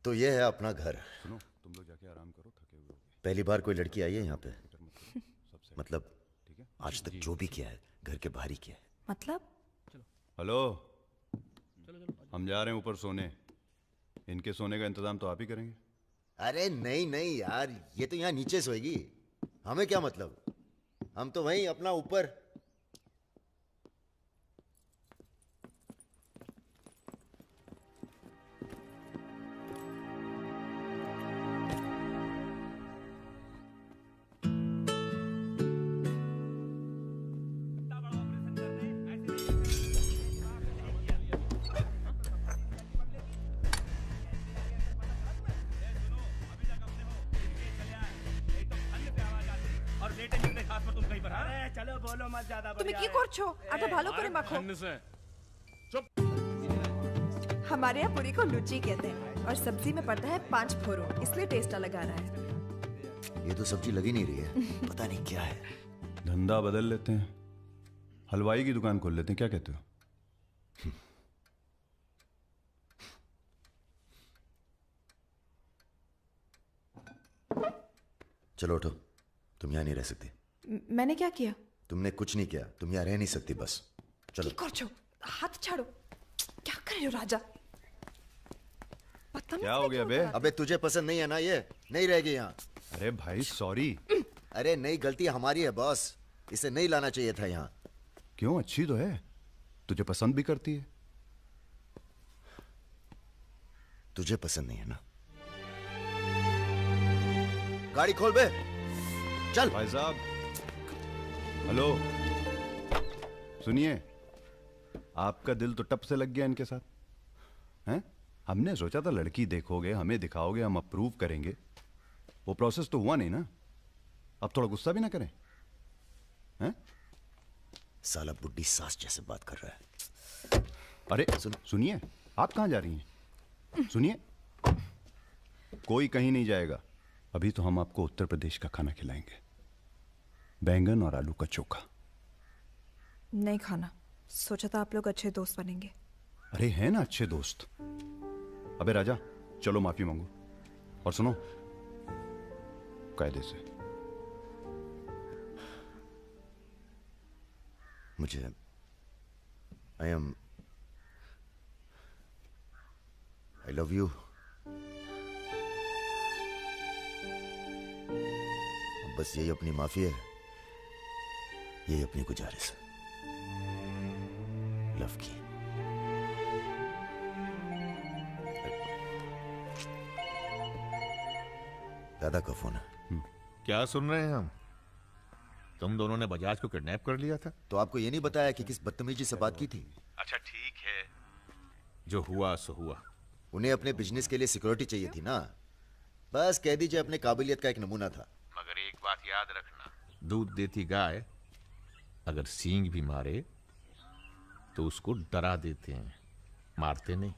तो ये है अपना घर। सुनो, तुम लोग जाके आराम करो, थके हुए होगे। पहली बार कोई लड़की आई है यहाँ पे? मतलब आज तक जो भी किया है घर के बाहर ही किया है। मतलब? हेलो, हम जा रहे हैं ऊपर सोने। इनके सोने का इंतजाम तो आप ही करेंगे। अरे नहीं नहीं यार, ये तो यहाँ नीचे सोएगी, हमें क्या मतलब। हम तो वहीं अपना ऊपर। তুমি কি করছো? আটা ভালো করে মাখো। हमारे यहाँ पूरी को लुची कहते हैं और सब्जी में पड़ता है 5 फोरो, इसलिए टेस्ट अलग आ रहा है। ये तो सब्जी लगी नहीं रही है, पता नहीं क्या है। धंधा बदल लेते हैं, हलवाई की दुकान खोल लेते हैं, क्या कहते हो? चलो उठो, तुम यहाँ नहीं रह सकती। मैंने क्या किया? तुमने कुछ नहीं किया, तुम यहाँ रह नहीं सकती, बस चलो। हाथ छाड़ो। क्या कर रहे हो राजा? क्या हो गया बे? अबे तुझे पसंद नहीं है ना, ये नहीं रहेगी यहाँ। अरे भाई सॉरी। अरे नहीं, गलती हमारी है बॉस, इसे नहीं लाना चाहिए था यहाँ। क्यों, अच्छी तो है, तुझे पसंद भी करती है। तुझे पसंद नहीं है ना? गाड़ी खोल बे, चल। भाई साहब, हेलो, सुनिए, आपका दिल तो टप से लग गया इनके साथ, हैं? हमने सोचा था लड़की देखोगे, हमें दिखाओगे, हम अप्रूव करेंगे। वो प्रोसेस तो हुआ नहीं ना। अब थोड़ा गुस्सा भी ना करें, हैं? साला बुड्ढी सास जैसे बात कर रहा है। अरे सुनिए, आप कहाँ जा रही हैं? सुनिए, कोई कहीं नहीं जाएगा। अभी तो हम आपको उत्तर प्रदेश का खाना खिलाएंगे, बैंगन और आलू का चोखा। नहीं खाना, सोचा था आप लोग अच्छे दोस्त बनेंगे। अरे हैं ना अच्छे दोस्त। अबे राजा, चलो माफी मांगो, और सुनो, कायदे से। मुझे I love you। बस यही अपनी माफी है, यही अपनी गुजारिश है लव की। दादा का फोन है। क्या सुन रहे हैं हम? तुम दोनों ने बजाज को किडनैप कर लिया था। तो आपको ये नहीं बताया कि किस बदतमीजी से बात की थी? अच्छा ठीक है, जो हुआ सो हुआ। उन्हें अपने बिजनेस के लिए सिक्योरिटी चाहिए थी ना, बस कह दीजिए अपने काबिलियत का एक नमूना था। मगर एक बात याद रखना, दूध देती गाय अगर सींग भी मारे तो उसको डरा देते हैं, मारते नहीं।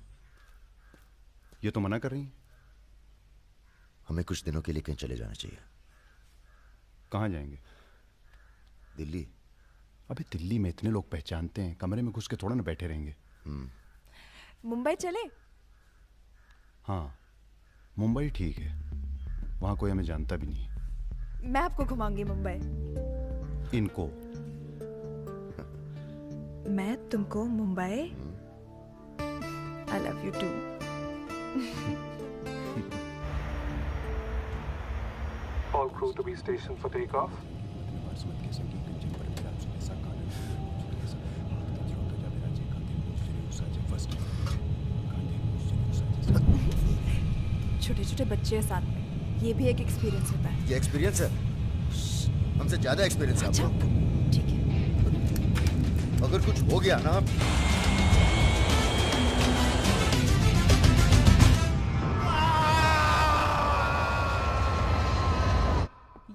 ये तो मना कर रही हैं। हमें कुछ दिनों के लिए कहीं चले जाना चाहिए। कहाँ जाएंगे? दिल्ली। अबे दिल्ली में इतने लोग पहचानते हैं, कमरे में घुस के थोड़ा ना बैठे रहेंगे। मुंबई चले? हाँ, मुंबई ठीक है, वहां कोई हमें जानता भी नहीं। मैं आपको घुमाऊंगी मुंबई। इनको? मैं तुमको Mumbai. I love you too. All crew to be stationed for takeoff. छोटे छोटे बच्चे हैं साथ में, ये भी एक एक्सपीरियंस होता है। ये एक्सपीरियंस है? हमसे ज्यादा एक्सपीरियंस है आपको। ठीक है। अगर कुछ हो गया ना,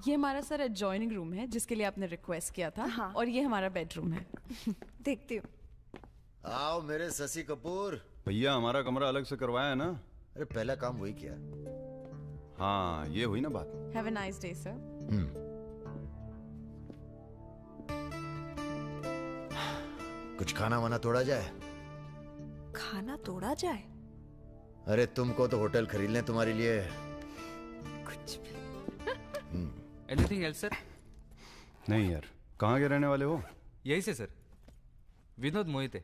ये हमारा सर एडजॉइनिंग रूम है जिसके लिए आपने रिक्वेस्ट किया था। हाँ। और ये हमारा बेडरूम है। देखती हूँ। आओ मेरे शशि कपूर। भैया हमारा कमरा अलग से करवाया है ना? अरे पहला काम वही किया। हाँ, ये हुई ना बात। Have a nice day sir. कुछ खाना वाना तोड़ा जाए? खाना तोड़ा जाए? अरे तुमको तो होटल खरीद लें तुम्हारे लिए। कुछ भी। Anything else sir? नहीं यार, कहाँ के रहने वाले हो? यही से सर, विनोद मोहिते,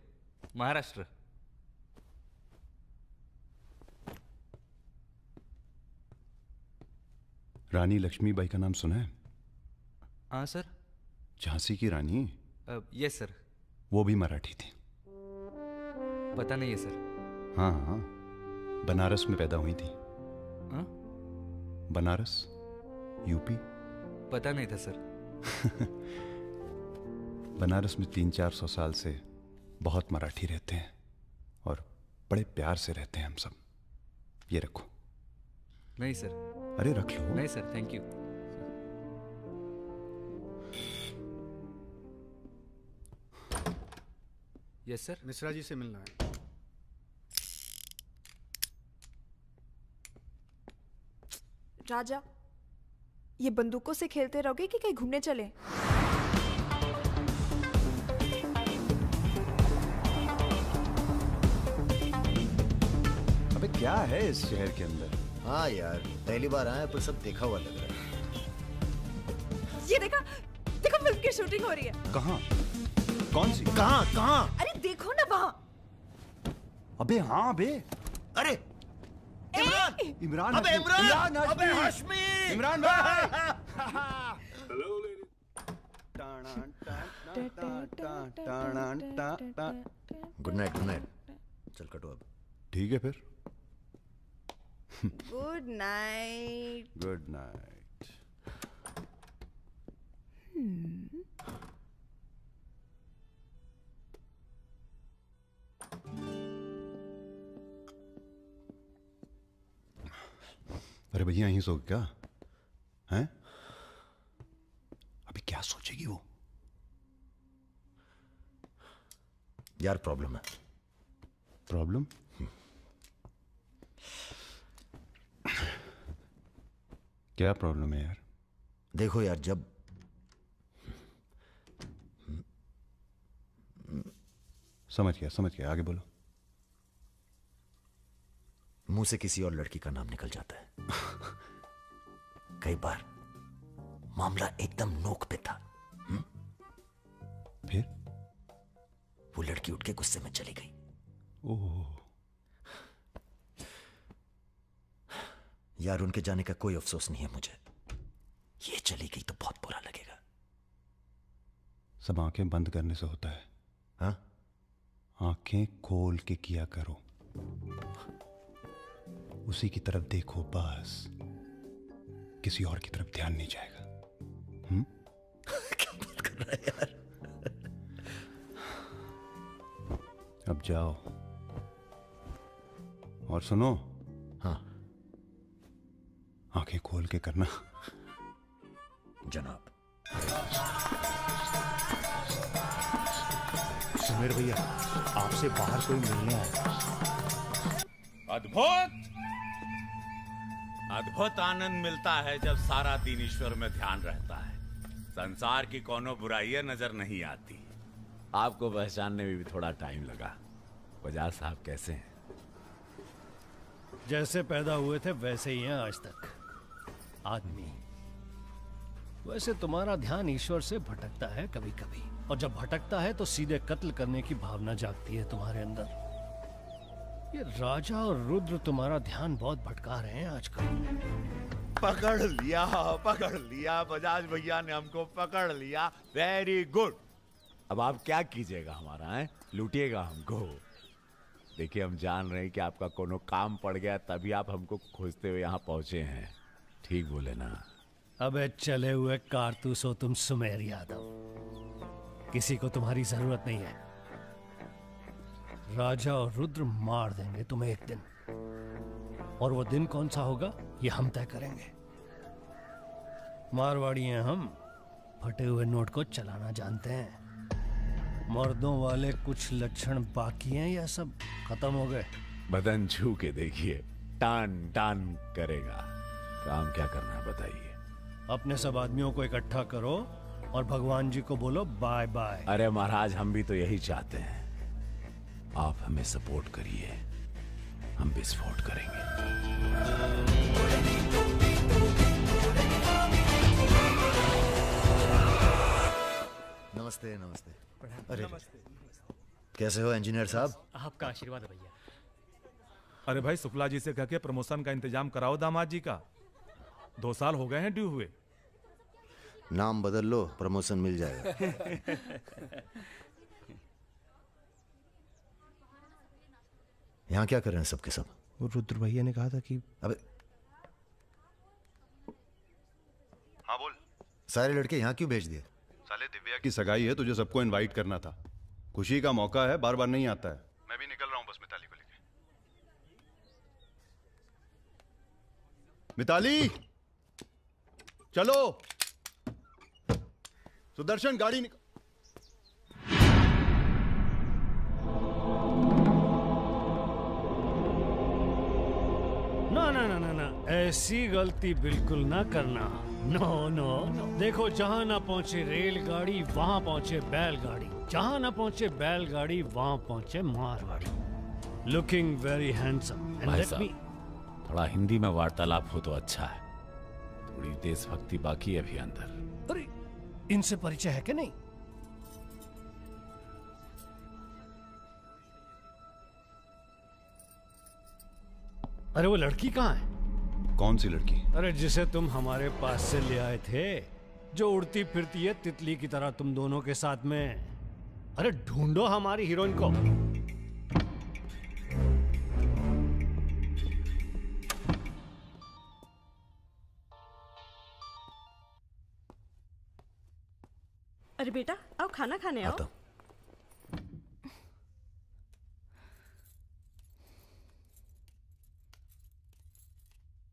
महाराष्ट्र। रानी लक्ष्मीबाई का नाम सुना है? हाँ सर। झांसी की रानी? Yes sir. वो भी मराठी थी। पता नहीं है सर। हाँ हाँ, बनारस में पैदा हुई थी। हाँ? बनारस, यूपी। पता नहीं था सर। बनारस में 300-400 साल से बहुत मराठी रहते हैं और बड़े प्यार से रहते हैं हम सब। ये रखो। नहीं सर। अरे रख लो। नहीं sir, thank you. Yes sir. Mishra ji से मिलना है। राजा, ये बंदूकों से खेलते रहोगे कि कहीं घूमने चले? अबे क्या है इस शहर के अंदर? हाँ यार, पहली बार आए पर सब देखा हुआ लग रहा है। ये देखा, देखो फिल्म की शूटिंग हो रही है। कहाँ? कौन सी? कहाँ कहाँ? अरे देखो ना वहाँ। अबे हाँ बे। अरे इमरान! इमरान अबे हाशमी! इमरान! इमरान हाशमी! अबे हाशमी! इमरान भाई! Good night, good night. चल कटो अब। ठीक है फिर। Good night. Good night. अरे भैया यहीं सो क्या हैं? अभी क्या सोचेगी वो? यार प्रॉब्लम है। प्रॉब्लम? क्या प्रॉब्लम है यार? देखो यार, जब समझ गया, आगे बोलो। मुंह से किसी और लड़की का नाम निकल जाता है। कई बार मामला एकदम नोक पे था। फिर वो लड़की उठ के गुस्से में चली गई। ओह यार, उनके जाने का कोई अफसोस नहीं है मुझे। ये चली गई तो बहुत बुरा लगेगा। सब आंखें बंद करने से होता है। हाँ? आंखें खोल के किया करो, उसी की तरफ देखो बस, किसी और की तरफ ध्यान नहीं जाएगा। रहा है यार। अब जाओ और सुनो। हाँ आंखें खोल के करना। जनाब। सुमेर भैया, आपसे बाहर कोई मिलने आया। अद्भुत अद्भुत आनंद मिलता है जब सारा दिन ईश्वर में ध्यान रहता है। संसार की कोनो बुराइयां नजर नहीं आती। आपको पहचानने में भी थोड़ा टाइम लगा। बजाज साहब कैसे हैं? जैसे पैदा हुए थे वैसे ही हैं आज तक। आदमी। वैसे तुम्हारा ध्यान ईश्वर से भटकता है कभी कभी, और जब भटकता है तो सीधे कत्ल करने की भावना जागती है तुम्हारे अंदर। ये राजा और रुद्र तुम्हारा ध्यान बहुत भटका रहे हैं आजकल। पकड़ लिया बजाज भैया ने हमको पकड़ लिया। Very good. अब आप क्या कीजिएगा हमारा है? लूटिएगा हमको। देखिए हम जान रहे हैं कि आपका कोनो काम पड़ गया तभी आप हमको खोजते हुए यहाँ पहुंचे हैं। ठीक बोले ना? अबे चले हुए कारतूस हो तुम सुमेर यादव। किसी को तुम्हारी जरूरत नहीं है। राजा और रुद्र मार देंगे तुम्हें एक दिन, और वो दिन कौन सा होगा ये हम तय करेंगे। मारवाड़ी हैं हम, फटे हुए नोट को चलाना जानते हैं। मर्दों वाले कुछ लक्षण बाकी हैं या सब खत्म हो गए? बदन छू के देखिए, टान टान करेगा। काम क्या करना है बताइए? अपने सब आदमियों को इकट्ठा करो और भगवान जी को बोलो बाय बाय। अरे महाराज हम भी तो यही चाहते हैं। आप हमें सपोर्ट करिए, हम विस्फोट करेंगे। नमस्ते नमस्ते। अरे कैसे हो इंजीनियर साहब? आपका आशीर्वाद है भैया। अरे भाई शुक्ला जी से कह के प्रमोशन का इंतजाम कराओ दामाद जी का। 2 साल हो गए हैं ड्यू हुए। नाम बदल लो, प्रमोशन मिल जाएगा। यहाँ क्या कर रहे हैं सबके सब? वो रुद्र भैया ने कहा था कि अबे हाँ बोल। सारे लड़के यहाँ क्यों भेज दिए? साले दिव्या की सगाई है, तुझे सबको इनवाइट करना था। खुशी का मौका है, बार बार नहीं आता है। मैं भी निकल रहा हूँ बस मिताली को लेके। मिताली चलो। सुदर्शन गाड़ी निकल। ना ना ना ना ना, ऐसी गलती बिल्कुल ना करना। No no no. देखो जहां ना पहुंचे रेलगाड़ी वहां पहुंचे बैलगाड़ी, जहां ना पहुंचे बैलगाड़ी वहां पहुंचे मारवाड़ी। Looking very handsome. भाई साहब, थोड़ा हिंदी में वार्तालाप हो तो अच्छा है। थोड़ी देशभक्ति बाकी है अभी अंदर। अरे इनसे परिचय है कि नहीं? अरे वो लड़की कहाँ है? कौन सी लड़की? अरे जिसे तुम हमारे पास से ले आए थे, जो उड़ती फिरती है तितली की तरह तुम दोनों के साथ में। अरे ढूंढो हमारी हीरोइन को। अरे बेटा आओ खाना खाने आओ।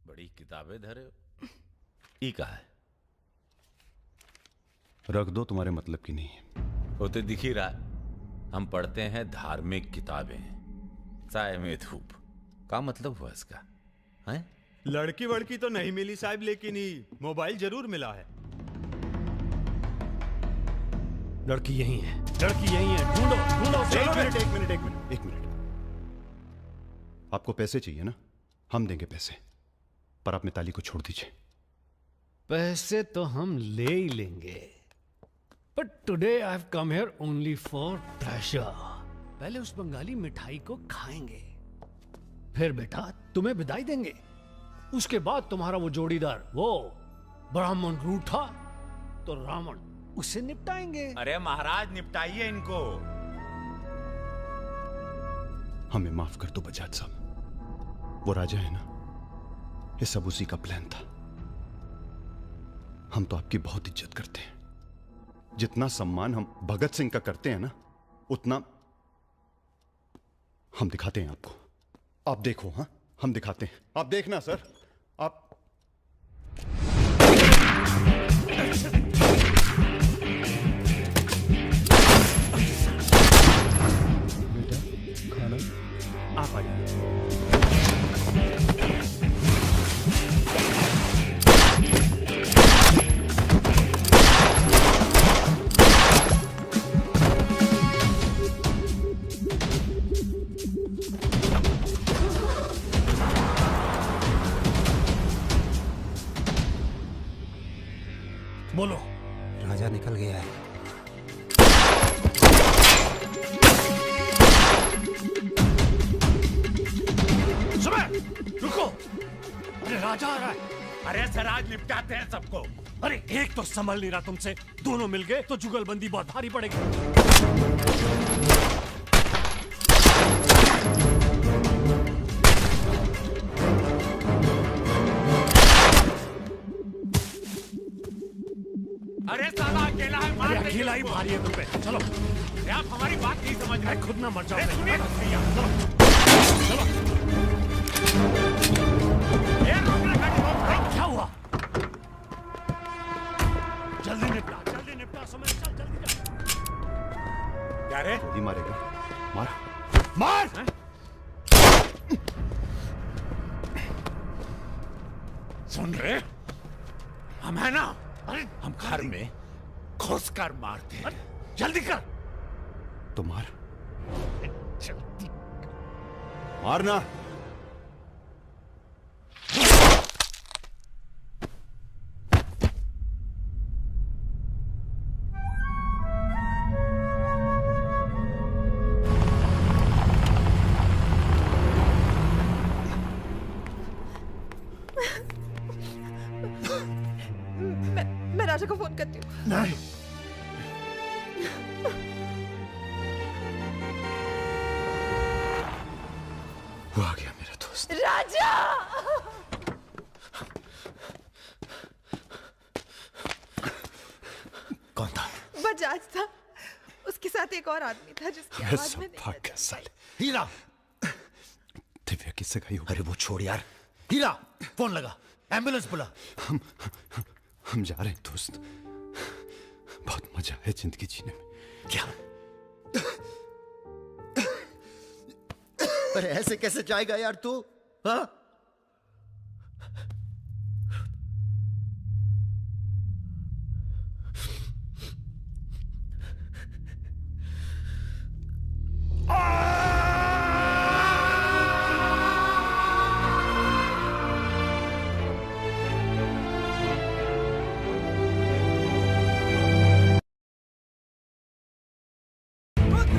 बड़ी किताबें धरे हो। ई का है? रख दो, तुम्हारे मतलब की नहीं है। वो तो दिख ही रहा है। हम पढ़ते हैं धार्मिक किताबें, साय में धूप। क्या मतलब हुआ इसका? हैं? लड़की वड़की तो नहीं मिली साहब, लेकिन ही मोबाइल जरूर मिला है। लड़की यही है, लड़की यही है। ढूंढो ढूंढो। एक मिनट। आपको पैसे चाहिए ना? हम देंगे पैसे, पर आप मिताली को छोड़ दीजिए। पैसे तो हम ले ही लेंगे, but today I have come here only for pressure. पहले उस बंगाली मिठाई को खाएंगे, फिर बेटा तुम्हें विदाई देंगे। उसके बाद तुम्हारा वो जोड़ीदार, वो ब्राह्मण रूठा तो रावण, उससे निपटाएंगे। अरे महाराज निपटाइए इनको। हमें माफ कर दो बजाज साहब, वो राजा है ना, ये सब उसी का प्लान था। हम तो आपकी बहुत इज्जत करते हैं, जितना सम्मान हम भगत सिंह का करते हैं ना, उतना हम दिखाते हैं आपको। आप देखो, हाँ हम दिखाते हैं, आप देखना सर। आप आप आइए। बोलो। राजा निकल गया है। रुको, अरे राजा आ रहा है। अरे सर आज निपटाते हैं सबको। अरे एक तो संभल नहीं रहा तुमसे, दोनों मिल गए तो जुगलबंदी बहुत भारी पड़ेगी। अरे साला अकेला है, मार देंगे अकेला ही उसको। भारी है तुम पे। चलो अरे आप हमारी बात नहीं समझ रहे। खुद ना मर जाओ। अरे सुनिए भैया, चलो। क्या हुआ? जल्दी निपटा समय। चल जल्दी जा। क्या रे? गोली मारेगा? मार मार। सुन रहे, हम है ना, हम घर में घुस कर मारते हैं। जल्दी कर। तो मार, मारना। मैं राजा को फोन करती हूँ। नहीं, वो आ गया मेरा दोस्त। राजा! कौन था? बजाज था। उसके साथ एक और आदमी था जिसकी आवाज में नहीं भाग साले। हीरा, दिव्या किससे गई हो? अरे वो छोड़ यार। हीरा, फोन लगा, एम्बुलेंस बुला। हम जा रहे हैं दोस्त, बहुत मजा है जिंदगी जीने में। क्या? अरे ऐसे कैसे जाएगा यार तू? हाँ?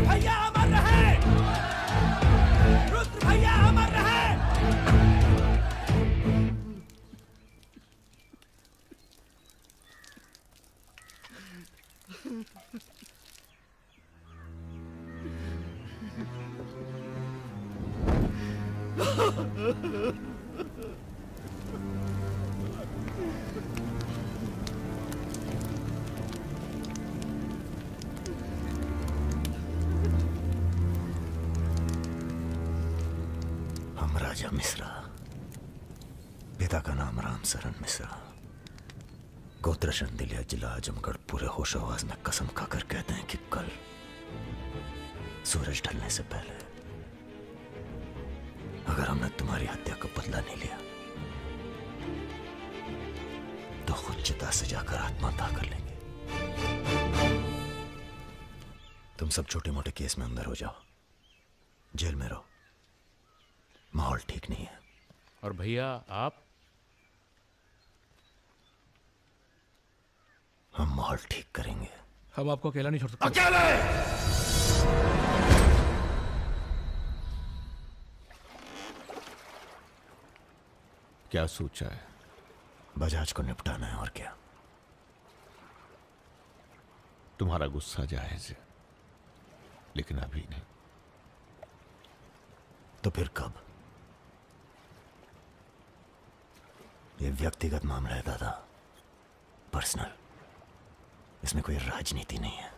भैया अमर रहे, रुद्र भैया अमर रहे। हम राजा मिश्रा, पिता का नाम राम सरन मिश्रा, गोत्र शंदिलिया जिला आजमगढ़, पूरे होश आवाज में कसम खाकर कहते हैं कि कल सूरज ढलने से पहले अगर हमने तुम्हारी हत्या का बदला नहीं लिया तो खुद चिता से जाकर आत्महत्या कर लेंगे। तुम सब छोटे मोटे केस में अंदर हो जाओ, जेल में रहो, माहौल ठीक नहीं है। और भैया आप? हम माहौल ठीक करेंगे। हम आपको अकेला नहीं छोड़ सकते। अकेले! क्या सोचा है? बजाज को निपटाना है, और क्या। तुम्हारा गुस्सा जायज है, लेकिन अभी नहीं। तो फिर कब? ये व्यक्तिगत मामला है दादा, पर्सनल। इसमें कोई राजनीति नहीं है।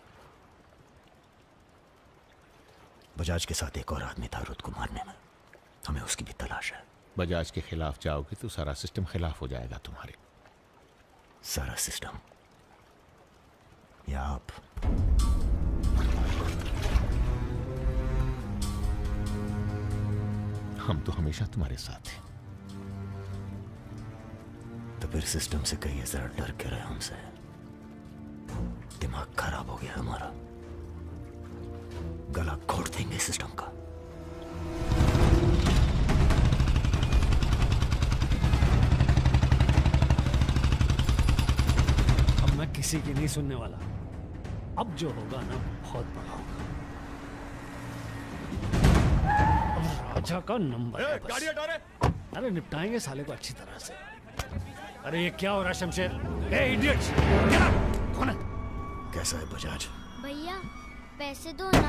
बजाज के साथ एक और आदमी था रुद को मारने में, हमें उसकी भी तलाश है। बजाज के खिलाफ जाओगे तो सारा सिस्टम खिलाफ हो जाएगा तुम्हारे। सारा सिस्टम या आप? हम तो हमेशा तुम्हारे साथ हैं। तो फिर सिस्टम से कहिए जरा डर के रहे हमसे। दिमाग खराब हो गया हमारा, गला घोट देंगे सिस्टम का। अब मैं किसी की नहीं सुनने वाला। अब जो होगा ना बहुत बड़ा होगा। अब राजा का नंबर है बस। अरे निपटाएंगे साले को अच्छी तरह से। अरे ये क्या हो रहा है शमशेर? ए इडियट्स! कौन है? कैसा है बजाज? भैया पैसे दो ना।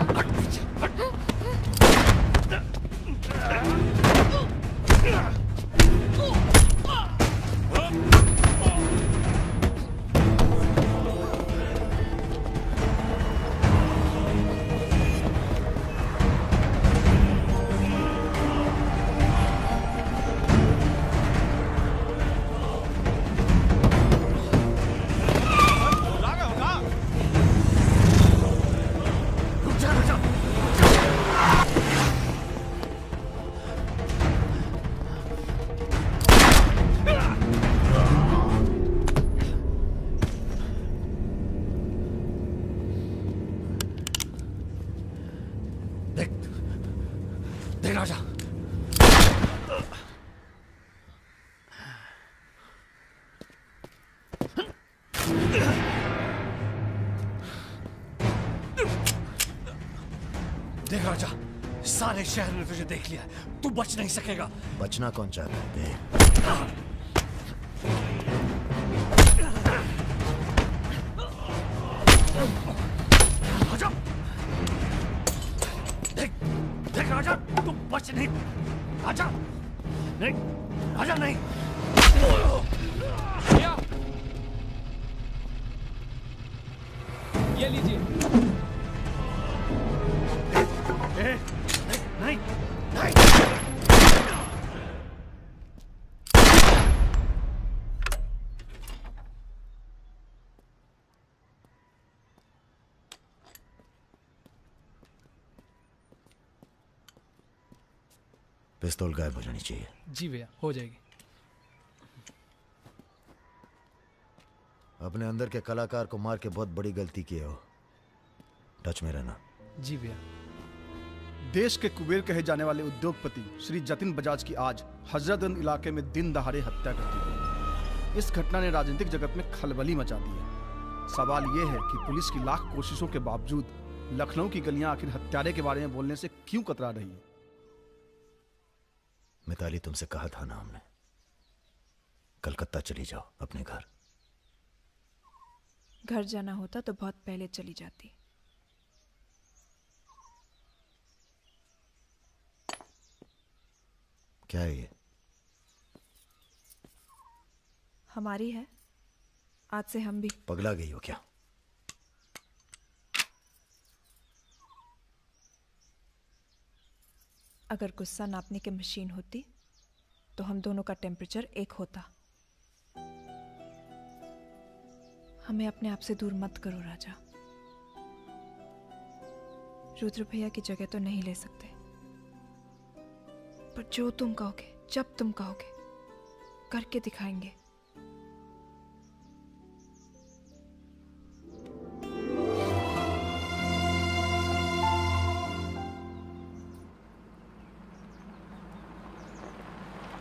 देख राजा, देख राजा, सारे शहर ने तुझे देख लिया है। तू बच नहीं सकेगा। बचना कौन चाहता है? देख देख राजा, तू बच नहीं। राजा नहीं, राजा नहीं। ये लीजिए। नहीं, नहीं। पिस्तौल गायब हो जानी चाहिए। जी भैया, हो जाएगी। अपने अंदर के कलाकार को मार के बहुत बड़ी गलती की हो। टच में रहना। जी भैया। देश के कुबेर कहे जाने वाले उद्योगपति श्री जतिन बजाज की आज हजरतगंज इलाके में दिन दहाड़े हत्या कर दी गई। इस घटना ने राजनीतिक जगत में खलबली मचा दी है। सवाल यह है कि पुलिस की लाख कोशिशों के बावजूद लखनऊ की गलियां आखिर हत्यारे के बारे में बोलने से क्यों कतरा रही है? मिताली, तुमसे कहा था ना हमने, कलकत्ता चली जाओ अपने घर। घर जाना होता तो बहुत पहले चली जाती। क्या है ये? हमारी है। आज से हम भी। पगला गई हो क्या? अगर गुस्सा नापने की मशीन होती तो हम दोनों का टेम्परेचर एक होता। हमें अपने आप से दूर मत करो राजा। रुद्र भैया की जगह तो नहीं ले सकते, पर जो तुम कहोगे, जब तुम कहोगे, करके दिखाएंगे।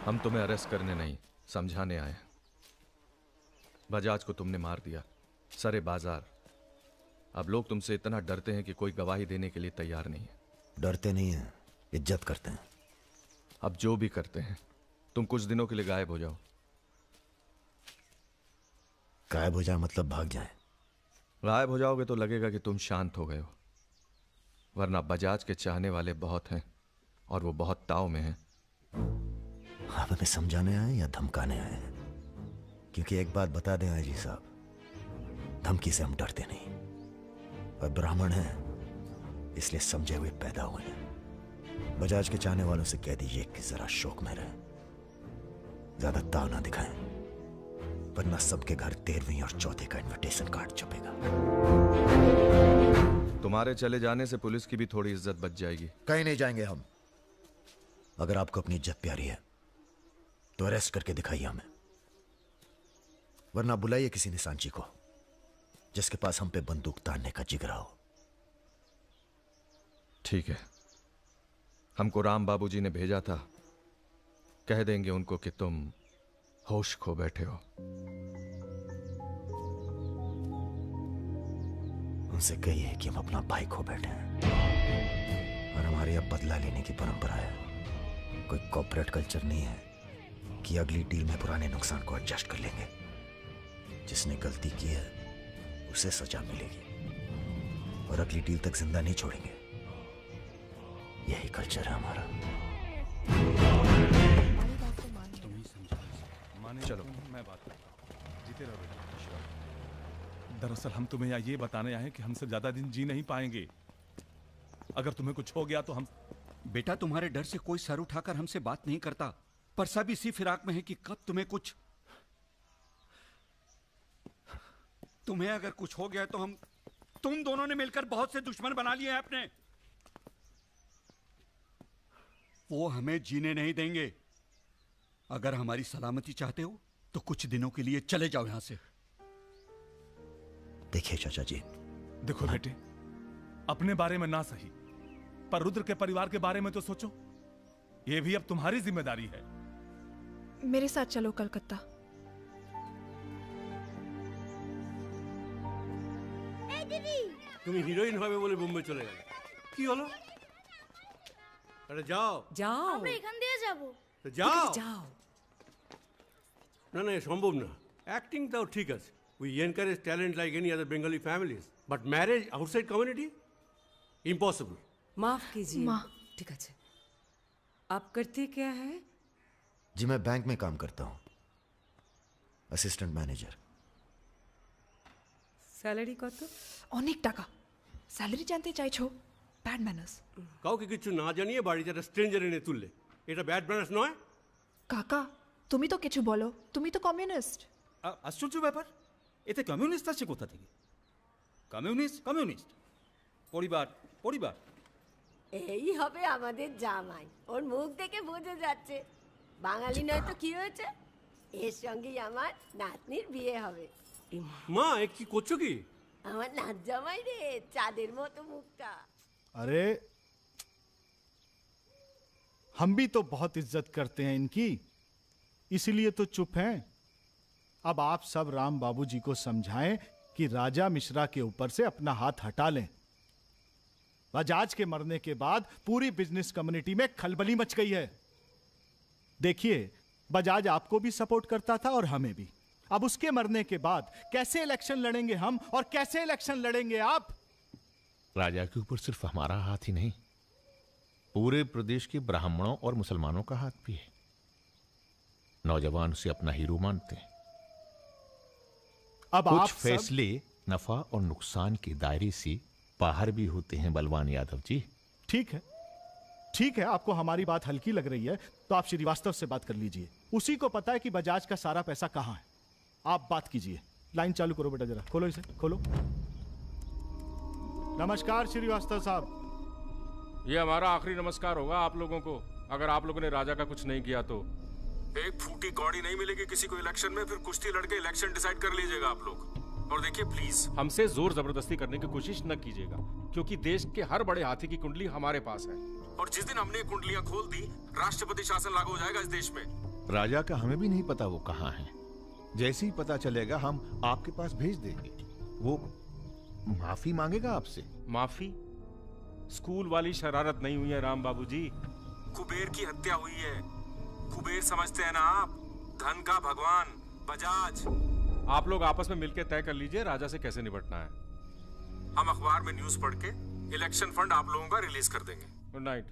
हम तुम्हें अरेस्ट करने नहीं, समझाने आए। बजाज को तुमने मार दिया, सरे बाजार। अब लोग तुमसे इतना डरते हैं कि कोई गवाही देने के लिए तैयार नहीं है। डरते नहीं हैं, इज्जत करते हैं। अब जो भी करते हैं, तुम कुछ दिनों के लिए गायब हो जाओ। गायब हो जाए मतलब भाग जाए? गायब हो जाओगे तो लगेगा कि तुम शांत हो गए हो, वरना बजाज के चाहने वाले बहुत हैं और वो बहुत ताव में हैं। आप हमें समझाने आए या धमकाने आए हैं? क्योंकि एक बात बता दें आईजी साहब, धमकी से हम डरते नहीं, और ब्राह्मण हैं इसलिए समझे हुए पैदा हुए हैं। बजाज के चाहने वालों से कह दीजिए कि जरा शौक में रहे, ज्यादा ताव ना दिखाएं, वरना सबके घर 13वीं और 4थे का इनविटेशन कार्ड छपेगा। तुम्हारे चले जाने से पुलिस की भी थोड़ी इज्जत बच जाएगी। कहीं नहीं जाएंगे हम। अगर आपको अपनी इज्जत प्यारी है तो अरेस्ट करके दिखाइए हमें, वरना बुलाइए किसी निशानची को जिसके पास हम पे बंदूक तानने का जिगरा हो। ठीक है, हमको राम बाबूजी ने भेजा था, कह देंगे उनको कि तुम होश खो बैठे हो। उनसे कहिए कि हम अपना भाई खो बैठे हैं और हमारे अब बदला लेने की परंपरा है। कोई कॉर्पोरेट कल्चर नहीं है कि अगली डील में पुराने नुकसान को एडजस्ट कर लेंगे। जिसने गलती की है उसे सजा मिलेगी और अगली डील तक जिंदा नहीं छोड़ेंगे। यही कल्चर है हमारा। चलो मैं बात करता हूँ। जीते रहो बेटा। दरअसल हम तुम्हें ये बताने आए हैं कि हमसे ज्यादा दिन जी नहीं पाएंगे। अगर तुम्हें कुछ हो गया तो हम। बेटा तुम्हारे डर से कोई सर उठाकर हमसे बात नहीं करता, पर सब इसी फिराक में है कि कब तुम्हें अगर कुछ हो गया तो तुम दोनों ने मिलकर बहुत से दुश्मन बना लिए हैं अपने। वो हमें जीने नहीं देंगे। अगर हमारी सलामती चाहते हो तो कुछ दिनों के लिए चले जाओ यहां से। देखिए चाचा जी। देखो बेटे, अपने बारे में ना सही, पर रुद्र के परिवार के बारे में तो सोचो। ये भी अब तुम्हारी जिम्मेदारी है। मेरे साथ चलो कलकत्ता। তুমি হিরোইন হবে বলে বোম্বে চলে গেলে, কি হলো? আরে যাও যাও, আমরা এখান দিয়ে যাব। তো যাও যাও। না না, এ সম্ভব না। অ্যাক্টিংটাও ঠিক আছে, we encourage talent like any other Bengali families, but marriage outside community impossible. माफ कीजिए। ठीक है। आप करते क्या है? जी मैं बैंक में काम करता हूँ, असिस्टेंट मैनेजर। স্যালারি কত? অনেক টাকা। স্যালারি জানতে চাইছো? Bad manners. কাউকে কিছু না জানিয়ে বাড়িতে একটা স্ট্রেঞ্জার এনে তুললে, এটা ব্যাড ম্যানার্স নয়? কাকা তুমি তো কিছু বলো, তুমি তো কমিউনিস্ট। আশ্চর্য ব্যাপার, এতে কমিউনিস্ট আছে কোথা থেকে? কমিউনিস্ট পরিবার পরিবার। এই হবে আমাদের জামাই, ওর মুখ দেখে বোঝা যাচ্ছে। বাঙালি নয় তো কি হয়েছে, এর সঙ্গেই আমার নাতনির বিয়ে হবে। মা এ কি করছো কি? আমার নাত জামাই রে, চাঁদের মতো মুখটা। अरे हम भी तो बहुत इज्जत करते हैं इनकी, इसीलिए तो चुप हैं। अब आप सब राम बाबूजी को समझाएं कि राजा मिश्रा के ऊपर से अपना हाथ हटा लें। बजाज के मरने के बाद पूरी बिजनेस कम्युनिटी में खलबली मच गई है। देखिए, बजाज आपको भी सपोर्ट करता था और हमें भी। अब उसके मरने के बाद कैसे इलेक्शन लड़ेंगे हम और कैसे इलेक्शन लड़ेंगे आप? राजा के ऊपर सिर्फ हमारा हाथ ही नहीं, पूरे प्रदेश के ब्राह्मणों और मुसलमानों का हाथ भी है। नौजवान उसे अपना हीरो मानते हैं। अब कुछ आप फैसले नफा और नुकसान के दायरे से बाहर भी होते हैं बलवान यादव जी। ठीक है, आपको हमारी बात हल्की लग रही है तो आप श्रीवास्तव से बात कर लीजिए। उसी को पता है कि बजाज का सारा पैसा कहां है। आप बात कीजिए। लाइन चालू करो बेटा, जरा खोलो इसे, खोलो। नमस्कार श्रीवास्तव साहब। ये हमारा आखिरी नमस्कार होगा आप लोगों को, अगर आप लोगों ने राजा का कुछ नहीं किया तो। एक फूटी कौड़ी नहीं मिलेगी किसी को इलेक्शन में, फिर कुश्ती लड़के इलेक्शन डिसाइड कर लीजिएगा आप लोग। और देखिए प्लीज, हमसे जोर जबरदस्ती करने की कोशिश न कीजिएगा, क्योंकि देश के हर बड़े हाथी की कुंडली हमारे पास है। और जिस दिन हमने कुंडलियां खोल दी, राष्ट्रपति शासन लागू हो जाएगा इस देश में। राजा का हमें भी नहीं पता वो कहाँ है। जैसे ही पता चलेगा हम आपके पास भेज देंगे। वो माफी मांगेगा आपसे। माफी? स्कूल वाली शरारत नहीं हुई है राम बाबूजी। कुबेर की हत्या हुई है। कुबेर समझते हैं ना आप, धन का भगवान बजाज। आप लोग आपस में मिलकर तय कर लीजिए राजा से कैसे निपटना है। हम अखबार में न्यूज पढ़ के इलेक्शन फंड आप लोगों का रिलीज कर देंगे। Good night.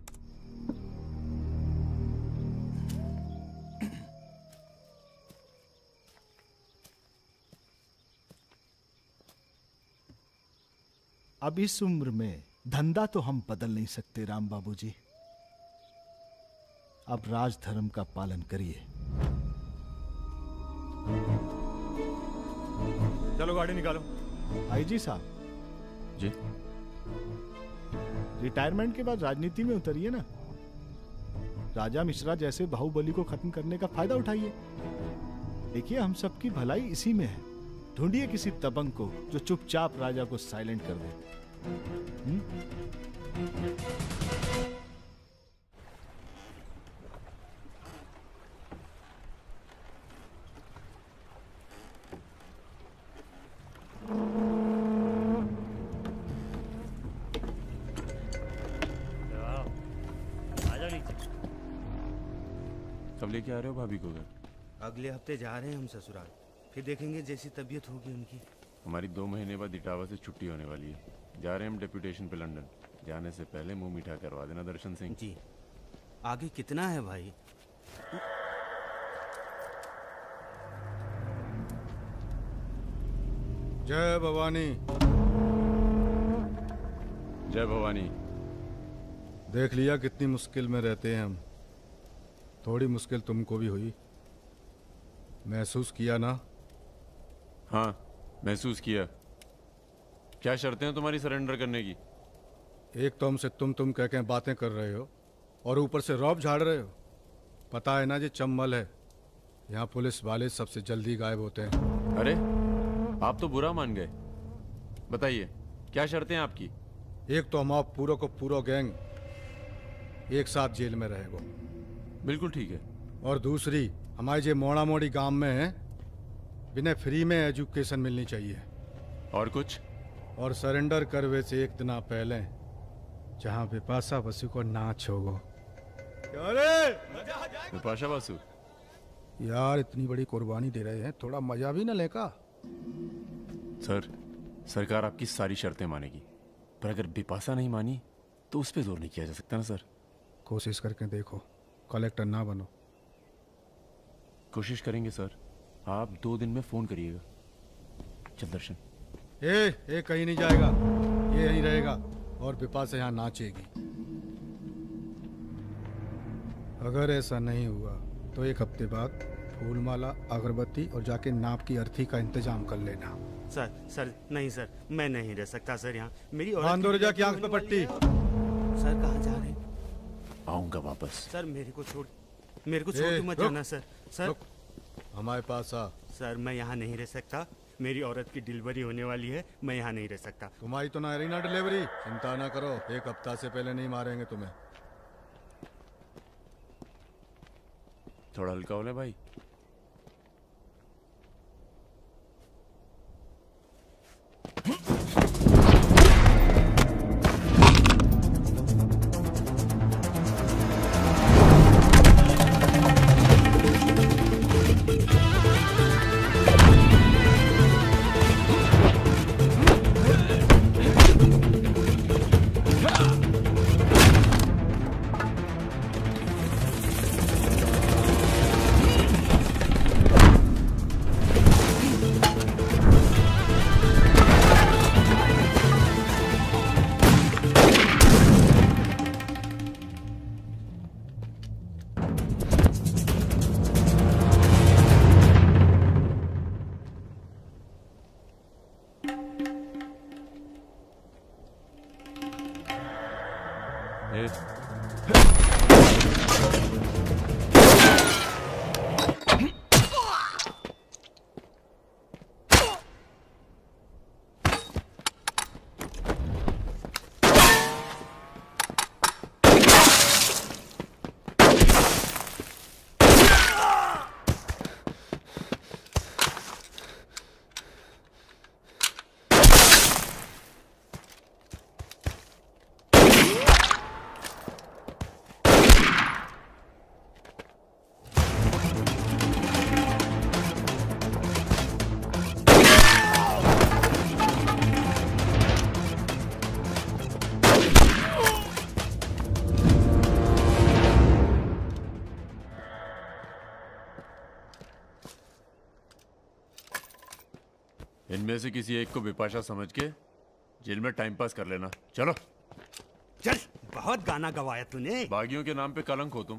अब इस उम्र में धंधा तो हम बदल नहीं सकते राम बाबूजी। अब राजधर्म का पालन करिए। चलो गाड़ी निकालो। आईजी साहब जी, रिटायरमेंट के बाद राजनीति में उतरिए ना। राजा मिश्रा जैसे बाहुबली को खत्म करने का फायदा उठाइए। देखिए हम सबकी भलाई इसी में है। ढूंढिए किसी दबंग को जो चुपचाप राजा को साइलेंट कर दे। कब लेके आ रहे हो भाभी को घर? अगले हफ्ते जा रहे हैं हम ससुराल, फिर देखेंगे जैसी तबीयत होगी उनकी। हमारी 2 महीने बाद इटावा से छुट्टी होने वाली है। जा रहे हैं हम डेप्यूटेशन पे लंदन। जाने से पहले मुंह मीठा करवा देना दर्शन सिंह जी। आगे कितना है भाई? जय भवानी। जय भवानी। देख लिया कितनी मुश्किल में रहते हैं हम। थोड़ी मुश्किल तुमको भी हुई, महसूस किया ना? हाँ महसूस किया। क्या शर्तें हैं तुम्हारी सरेंडर करने की? एक तो हमसे तुम कह के बातें कर रहे हो और ऊपर से रौब झाड़ रहे हो। पता है ना ये चम्बल है, यहाँ पुलिस वाले सबसे जल्दी गायब होते हैं। अरे आप तो बुरा मान गए। बताइए क्या शर्तें हैं आपकी? एक तो हम आप पूरा को पूरा गैंग एक साथ जेल में रहेगो। बिल्कुल ठीक है। और दूसरी, हमारे जो मोड़ा मोड़ी गांव में है बिना फ्री में एजुकेशन मिलनी चाहिए। और कुछ? और सरेंडर करवे से एक दिन पहले जहाँ बिपाशा बसु को नाच होगो। बिपाशा बसु यार इतनी बड़ी कुर्बानी दे रहे हैं, थोड़ा मजा भी न लेगा? सर सरकार आपकी सारी शर्तें मानेगी, पर अगर बिपाशा नहीं मानी तो उस पर जोर नहीं किया जा सकता ना सर। कोशिश करके देखो, कलेक्टर ना बनो। कोशिश करेंगे सर। आप 2 दिन में फोन करिएगा। चल दर्शन। ए कहीं नहीं जाएगा, ये यहीं रहेगा और बिपाशा यहाँ नाचेगी। अगर ऐसा नहीं हुआ तो 1 हफ्ते बाद फूलमाला, अगरबत्ती और जाके नाप की अर्थी का इंतजाम कर लेना। सर नहीं सर, मैं नहीं रह सकता सर यहाँ। मेरी औरत की आंख पे पट्टी। सर कहाँ जा रहे हैं? आऊंगा वापस। सर मेरे को छोड़ के मत जाना सर। सर हमारे पास आ। सर मैं यहाँ नहीं रह सकता, मेरी औरत की डिलीवरी होने वाली है, मैं यहाँ नहीं रह सकता। तुम्हारी तो ना रही ना डिलीवरी, चिंता ना करो, 1 हफ्ता से पहले नहीं मारेंगे तुम्हें। थोड़ा हल्का हो ले भाई। इनमें से किसी एक को बिपाशा समझ के जेल में टाइम पास कर लेना। चलो चल, बहुत गाना गवाया तूने। बागियों के नाम पे कलंक हो तुम।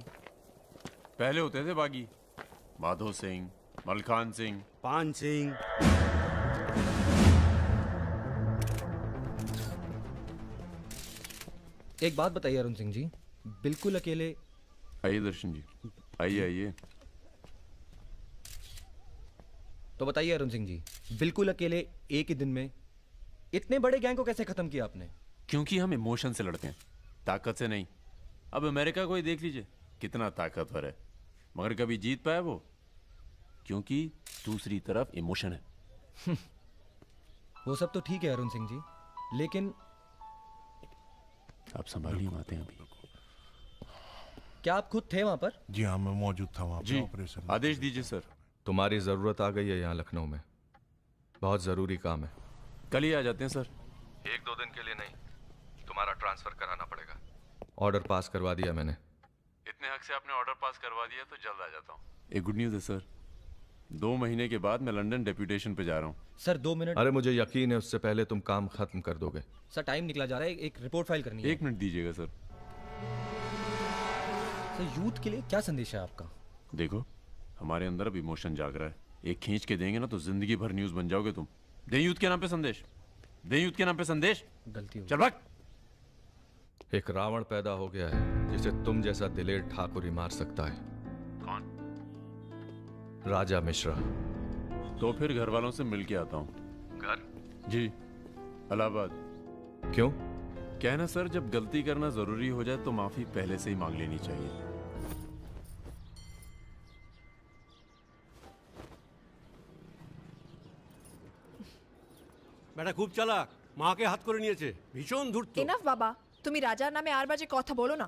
पहले होते थे बागी, माधो सिंह, मलखान सिंह, पान सिंह। एक बात बताइए अरुण सिंह जी, बिल्कुल अकेले। आइए दर्शन जी, आइए आइए। तो बताइए अरुण सिंह जी, बिल्कुल अकेले एक ही दिन में इतने बड़े गैंग को कैसे खत्म किया आपने? क्योंकि हम इमोशन से लड़ते हैं, ताकत से नहीं। अब अमेरिका को ही देख लीजिए, कितना ताकतवर है, मगर कभी जीत पाया वो? क्योंकि दूसरी तरफ इमोशन है। वो सब तो ठीक है अरुण सिंह जी, लेकिन आप संभालिए, आते हैं अभी। क्या आप खुद थे वहां पर? जी हाँ, मैं मौजूद था वहां जी, पर ऑपरेशन। आदेश दीजिए सर। तुम्हारी जरूरत आ गई है यहाँ लखनऊ में, बहुत जरूरी काम है। कल ही आ जाते हैं सर। 1-2 दिन के लिए नहीं, तुम्हारा ट्रांसफर कराना पड़ेगा। ऑर्डर पास करवा दिया मैंने। इतने हक से आपने ऑर्डर पास करवा दिया तो जल्द आ जाता हूँ। एक गुड न्यूज़ है सर, 2 महीने के बाद मैं लंदन डेप्यूटेशन पे जा रहा हूँ। Sir 2 minute. अरे मुझे यकीन है उससे पहले तुम काम खत्म कर दोगे। सर टाइम निकला जा रहा है, एक रिपोर्ट फाइल करनी है। 1 मिनट दीजिएगा सर। सर यूथ के लिए क्या संदेश है आपका? देखो, हमारे अंदर अब इमोशन जाग रहा है, एक खींच के देंगे ना तो जिंदगी भर न्यूज़ बन जाओगे तुम। दे यूथ के नाम पे संदेश, दे यूथ के नाम पे संदेश। गलती हो चल भाग। एक रावण पैदा हो गया है जिसे तुम जैसा दिलेर ठाकुर ही मार सकता है। कौन? राजा मिश्रा। तो फिर घर वालों से मिल के आता हूँ। घर? जी, इलाहाबाद। क्यों? कहना सर, जब गलती करना जरूरी हो जाए तो माफी पहले से ही मांग लेनी चाहिए। বেটা খুব চালাক, মাকে হাত করে নিয়েছে, ভীষণ ধূর্ত। इनफ बाबा, तुम्ही राजा नामे 8 बजे कथा बोलो ना।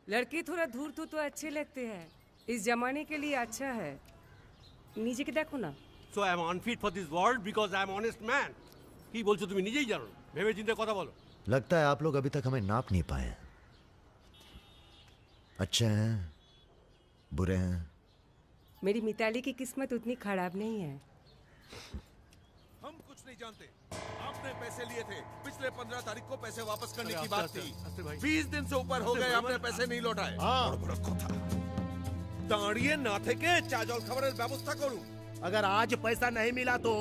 लड़के थोड़ा धूर्त हो तो अच्छे लगते हैं, इस जमाने के लिए अच्छा है। नीचे के देखो ना। So I am unfit for this world because I am honest man. কি বলছো তুমি নিজেই জানো না, ভেবে চিন্তে কথা বলো। लगता है आप लोग अभी तक हमें नाप नहीं पाए। अच्छे हैं, बुरे हैं। मेरी मिताली की किस्मत उतनी खराब नहीं है। हम कुछ नहीं जानते। आपने पैसे लिए थे, पिछले 15 तारीख को पैसे वापस करने की बात थी। 20 दिन से ऊपर हो गए, आपने पैसे नहीं लौटाए। দাঁড়িয়ে না থেকে চা জল খাবারের ব্যবস্থা করুন। अगर आज पैसा नहीं मिला तो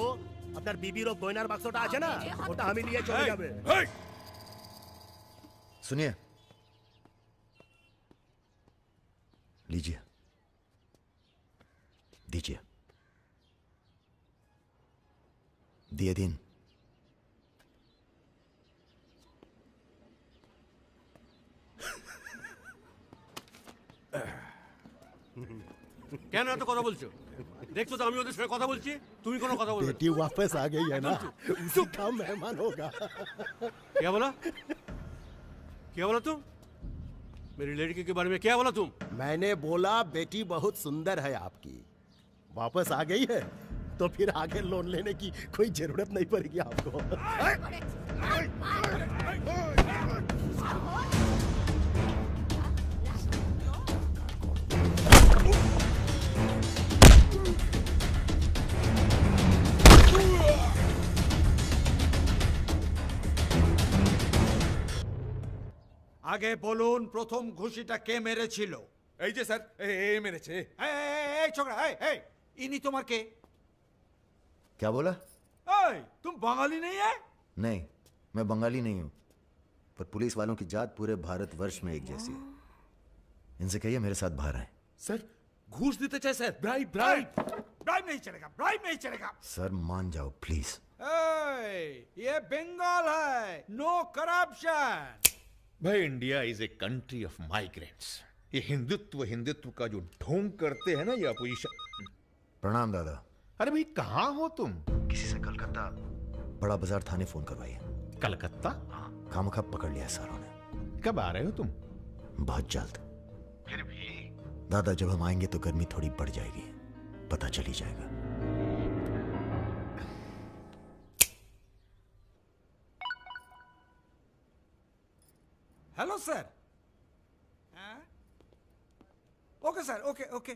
আপনার বিবির গয়নার বাক্সটা আছে না, ওটা আমি নিয়ে চলে যাবে। सुनिए, लीजिए, दीजिए। दिए दिन। কেন এত কথা বলছো? দেখছো তো আমি ওদের সঙ্গে কথা বলছি, তুমি কোনো কথা বলছো? बेटी वापस आ गई है ना, उसी का मेहमान होगा। क्या बोला? क्या बोला तुम? मेरी लड़की के बारे में क्या बोला तुम? मैंने बोला बेटी बहुत सुंदर है आपकी, वापस आ गई है तो फिर आगे लोन लेने की कोई जरूरत नहीं पड़ेगी आपको। আগে বলুন প্রথম ঘুষিটা কে মেরেছিল? এই যে স্যার, এই মেরেছে। এই ছোকরা, এই ইনি তোমার কে? क्या बोला? तुम बंगाली नहीं है? नहीं, मैं बंगाली नहीं हूं, पर पुलिस वालों की जात पूरे भारतवर्ष में एक जैसी है। इनसे कहिए मेरे साथ बाहर आए। सर घूस देते चाहे सर, ब्राइब ब्राइब ब्राइब नहीं चलेगा, ब्राइब नहीं चलेगा। सर मान जाओ प्लीज। ये बंगाल है, नो करप्शन। भाई India is a country of migrants. ये हिंदुत्व का जो ढोंग करते हैं ना ये अपोजिशन। प्रणाम दादा। अरे भाई कहाँ हो तुम? किसी से कलकत्ता बड़ा बाजार थाने फोन करवाइए। कलकत्ता? खामखा पकड़ लिया सारों ने। कब आ रहे हो तुम? बहुत जल्द। फिर भी दादा जब हम आएंगे तो गर्मी थोड़ी बढ़ जाएगी, पता चल ही जाएगा। Hello sir. Okay sir, okay okay.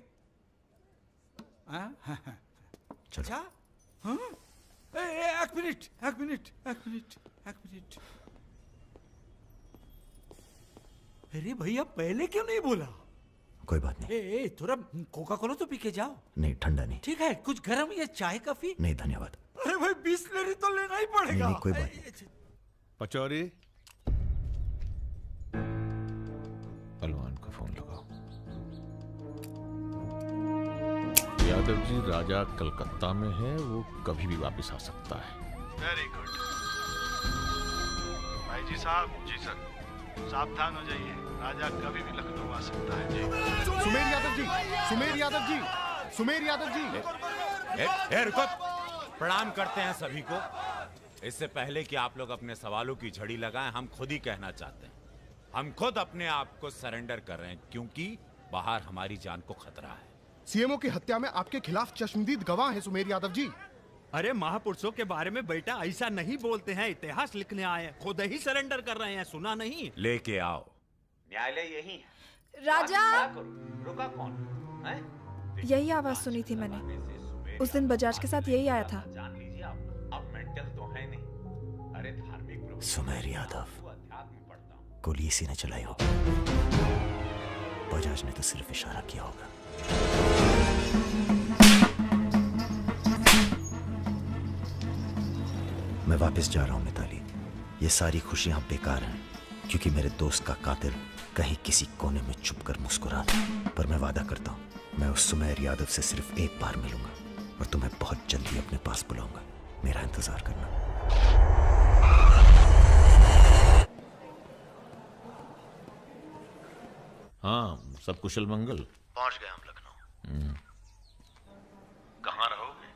अच्छा, हाँ, एक मिनट एक मिनट एक मिनट एक मिनट। अरे भैया पहले क्यों नहीं बोला? कोई बात नहीं। ए, थोड़ा कोका कोला तो पी के जाओ। नहीं, ठंडा नहीं। ठीक है, कुछ गर्म या चाय कॉफी? नहीं धन्यवाद। अरे भाई बिस्लरी तो लेना ही पड़ेगा। नहीं, कोई बात नहीं। पचौरी, पहलवान को फोन लगाओ। यादव जी, राजा कलकत्ता में है, वो कभी भी वापस आ सकता है। वेरी गुड भाई जी साहब। जी सर, सावधान हो जाइए, राजा कभी भी लखनऊ आ सकता है। जी सुमेर यादव जी, सुमेर यादव जी, सुमेर यादव जी। रुको, प्रणाम करते हैं सभी को। इससे पहले कि आप लोग अपने सवालों की झड़ी लगाएं, हम खुद ही कहना चाहते हैं, हम खुद अपने आप को सरेंडर कर रहे हैं, क्योंकि बाहर हमारी जान को खतरा है। सीएमओ की हत्या में आपके खिलाफ चश्मदीद गवाह है सुमेर यादव जी। अरे महापुरुषों के बारे में बेटा ऐसा नहीं बोलते हैं, इतिहास लिखने आए हैं, खुद ही सरेंडर कर रहे हैं, सुना नहीं? लेके आओ, न्यायालय यही है। राजा, रुका कौन है? यही आवाज सुनी थी मैंने, उस दिन बजाज के साथ यही आया था। जान लीजिए आप मेंटल तो है नहीं। अरे धार्मिक सुमेर यादव, गोली इसी ने चलाई होगी। बजाज ने तो सिर्फ इशारा किया होगा। मैं वापस जा रहा हूं मिताली। ये सारी खुशियां बेकार हैं, क्योंकि मेरे दोस्त का कातिल कहीं किसी कोने में छुपकर मुस्कुरा रहा। पर मैं वादा करता हूं, मैं उस सुमेर यादव से सिर्फ एक बार मिलूंगा और तुम्हें बहुत जल्दी अपने पास बुलाऊंगा। मेरा इंतजार करना। हाँ, सब कुशल मंगल? पहुंच गए हम लखनऊ। कहाँ रहोगे?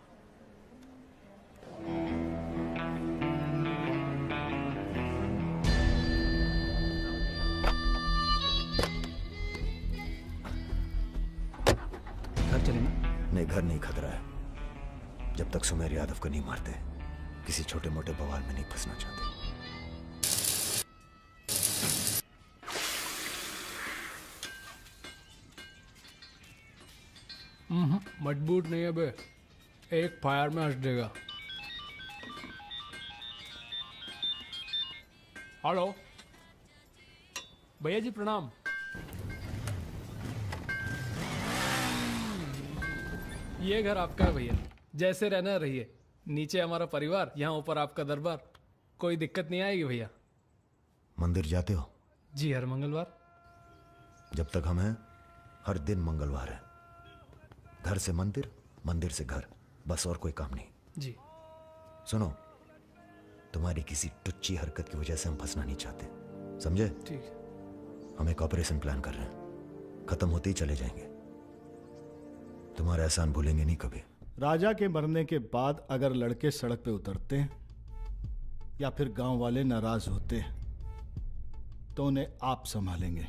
घर चलें? नहीं, घर नहीं खतरा है। जब तक सुमेर यादव को नहीं मारते, किसी छोटे मोटे बवाल में नहीं फंसना चाहते। मजबूत नहीं है बे, एक फायर में हंस देगा। हेलो भैया जी, प्रणाम। ये घर आपका है भैया, जैसे रहना रहिए। नीचे हमारा परिवार, यहाँ ऊपर आपका दरबार। कोई दिक्कत नहीं आएगी भैया। मंदिर जाते हो? जी, हर मंगलवार। जब तक हम हैं, हर दिन मंगलवार है। घर से मंदिर, मंदिर से घर, बस और कोई काम नहीं। जी। सुनो, तुम्हारी किसी टुच्ची हरकत की वजह से हम फंसना नहीं चाहते, समझे? ठीक। हम एक ऑपरेशन प्लान कर रहे हैं, खत्म होते ही चले जाएंगे। तुम्हारा एहसान भूलेंगे नहीं कभी। राजा के मरने के बाद अगर लड़के सड़क पे उतरते हैं या फिर गांव वाले नाराज होते हैं, तो उन्हें आप संभालेंगे।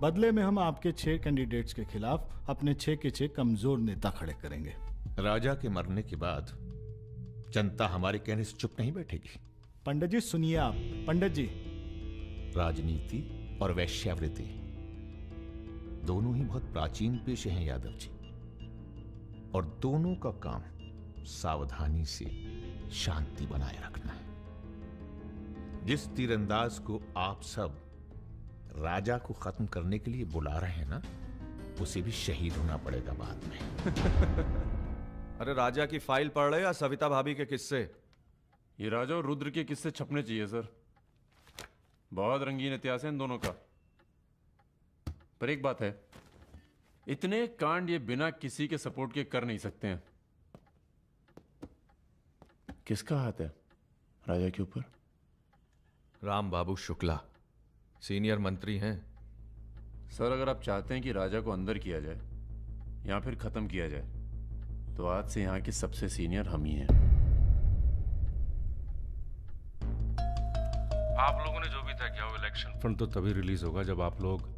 बदले में हम आपके 6 कैंडिडेट्स के खिलाफ अपने 6 के 6 कमजोर नेता खड़े करेंगे। राजा के मरने के बाद जनता हमारे कहने से चुप नहीं बैठेगी। पंडित जी सुनिए आप। पंडित जी, राजनीति और वैश्यावृत्ति दोनों ही बहुत प्राचीन पेशे हैं यादव जी, और दोनों का काम सावधानी से शांति बनाए रखना है। जिस तीरंदाज को आप सब राजा को खत्म करने के लिए बुला रहे हैं ना, उसे भी शहीद होना पड़ेगा बाद में। अरे राजा की फाइल पढ़ रहे हो या सविता भाभी के किस्से? ये राजा और रुद्र के किस्से छपने चाहिए सर। बहुत रंगीन इतिहास है इन दोनों का। पर एक बात है, इतने कांड ये बिना किसी के सपोर्ट के कर नहीं सकते हैं। किसका हाथ है राजा के ऊपर? राम बाबू शुक्ला सीनियर मंत्री हैं। सर, अगर आप चाहते हैं कि राजा को अंदर किया जाए या फिर खत्म किया जाए, तो आज से यहां के सबसे सीनियर हम ही हैं। आप लोगों ने जो भी तय किया हो, इलेक्शन फंड तो तभी रिलीज होगा जब आप लोग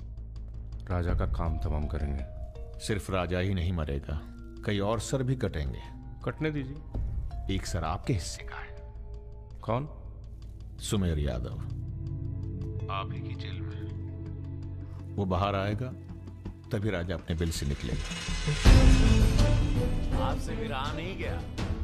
राजा का काम तमाम करेंगे। सिर्फ राजा ही नहीं मरेगा, कई और सर भी कटेंगे। कटने दीजिए। एक सर आपके हिस्से का है। कौन? सुमेर यादव, आप ही की जेल में। वो बाहर आएगा तभी राजा अपने बिल से निकलेगा। आपसे भी रहा नहीं गया।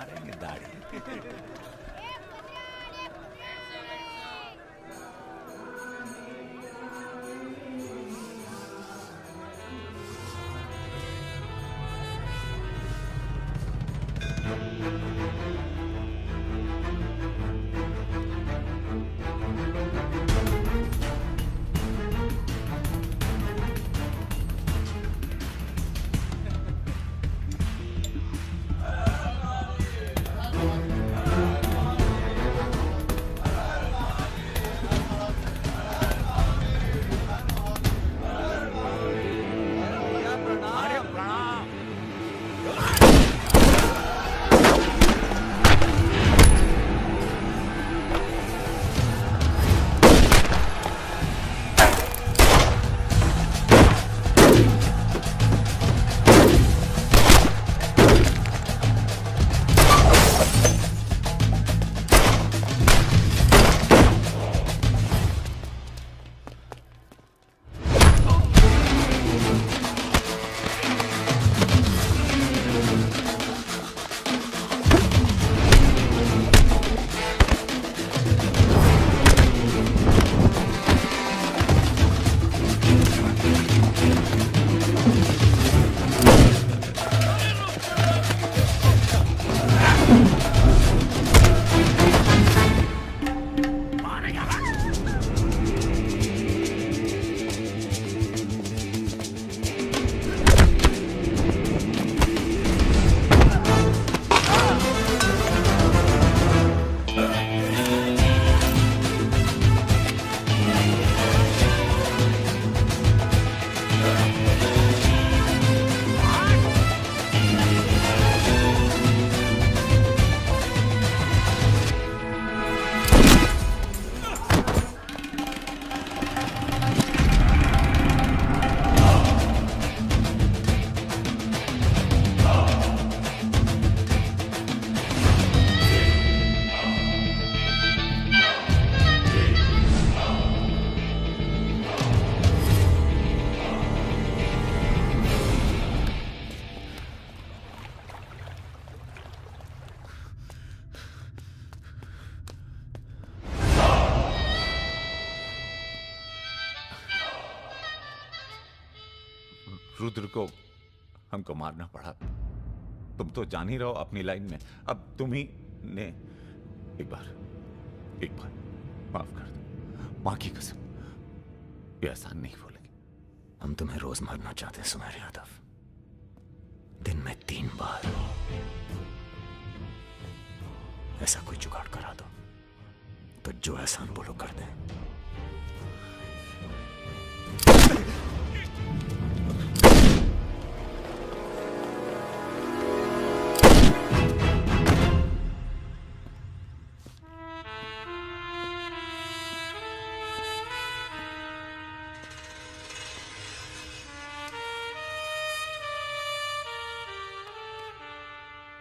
मारेंगे दाढ़ी। रुद्र को हमको मारना पड़ा। तुम तो जान ही रहो अपनी लाइन में। अब तुम ही ने एक बार माफ कर दो। मां की कसम, ये एहसान नहीं भूलेंगे। हम तुम्हें रोज मारना चाहते हैं सुमेर यादव, दिन में 3 बार। ऐसा कोई जुगाड़ करा दो तो जो एहसान बोलो कर दें।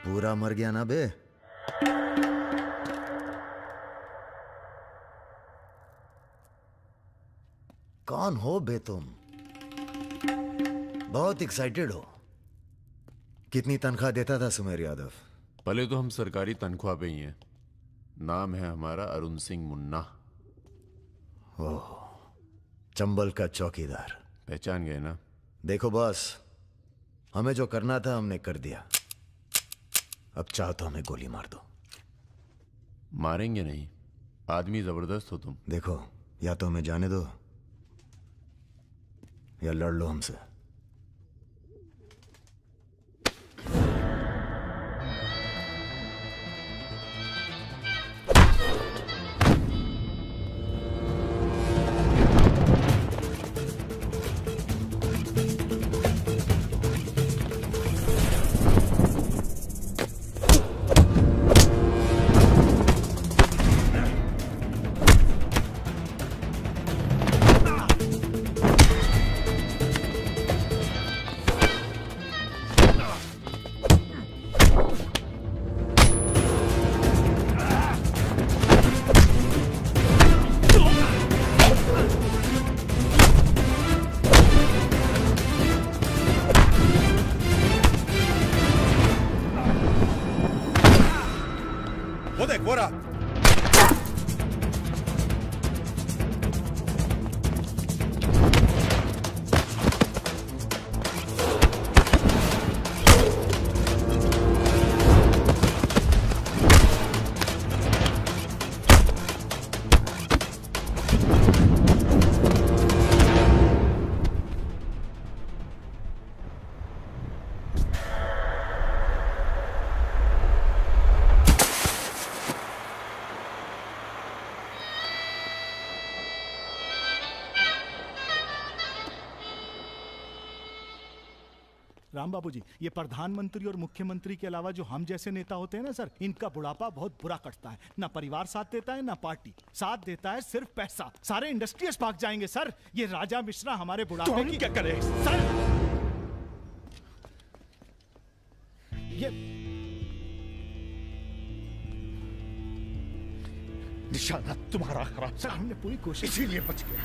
पूरा मर गया ना बे? कौन हो बे तुम? बहुत एक्साइटेड हो। कितनी तनख्वाह देता था सुमेर यादव? पहले तो हम सरकारी तनख्वाह पे ही हैं। नाम है हमारा अरुण सिंह मुन्ना। ओह, चंबल का चौकीदार। पहचान गए ना? देखो बॉस, हमें जो करना था हमने कर दिया। अब चाहो तो हमें गोली मार दो। मारेंगे नहीं, आदमी जबरदस्त हो तुम। देखो, या तो हमें जाने दो या लड़ लो हमसे। वो रहा। राम बाबू जी, ये प्रधानमंत्री और मुख्यमंत्री के अलावा जो हम जैसे नेता होते हैं ना सर, इनका बुढ़ापा बहुत बुरा कटता है। ना परिवार साथ देता है, ना पार्टी साथ देता है, सिर्फ पैसा। सारे इंडस्ट्रियल्स भाग जाएंगे सर। ये राजा मिश्रा हमारे बुढ़ापे तो हम क्या करें सर? ये निशाना तुम्हारा खराब सर, हमने पूरी कोशिश, इसीलिए बच गया।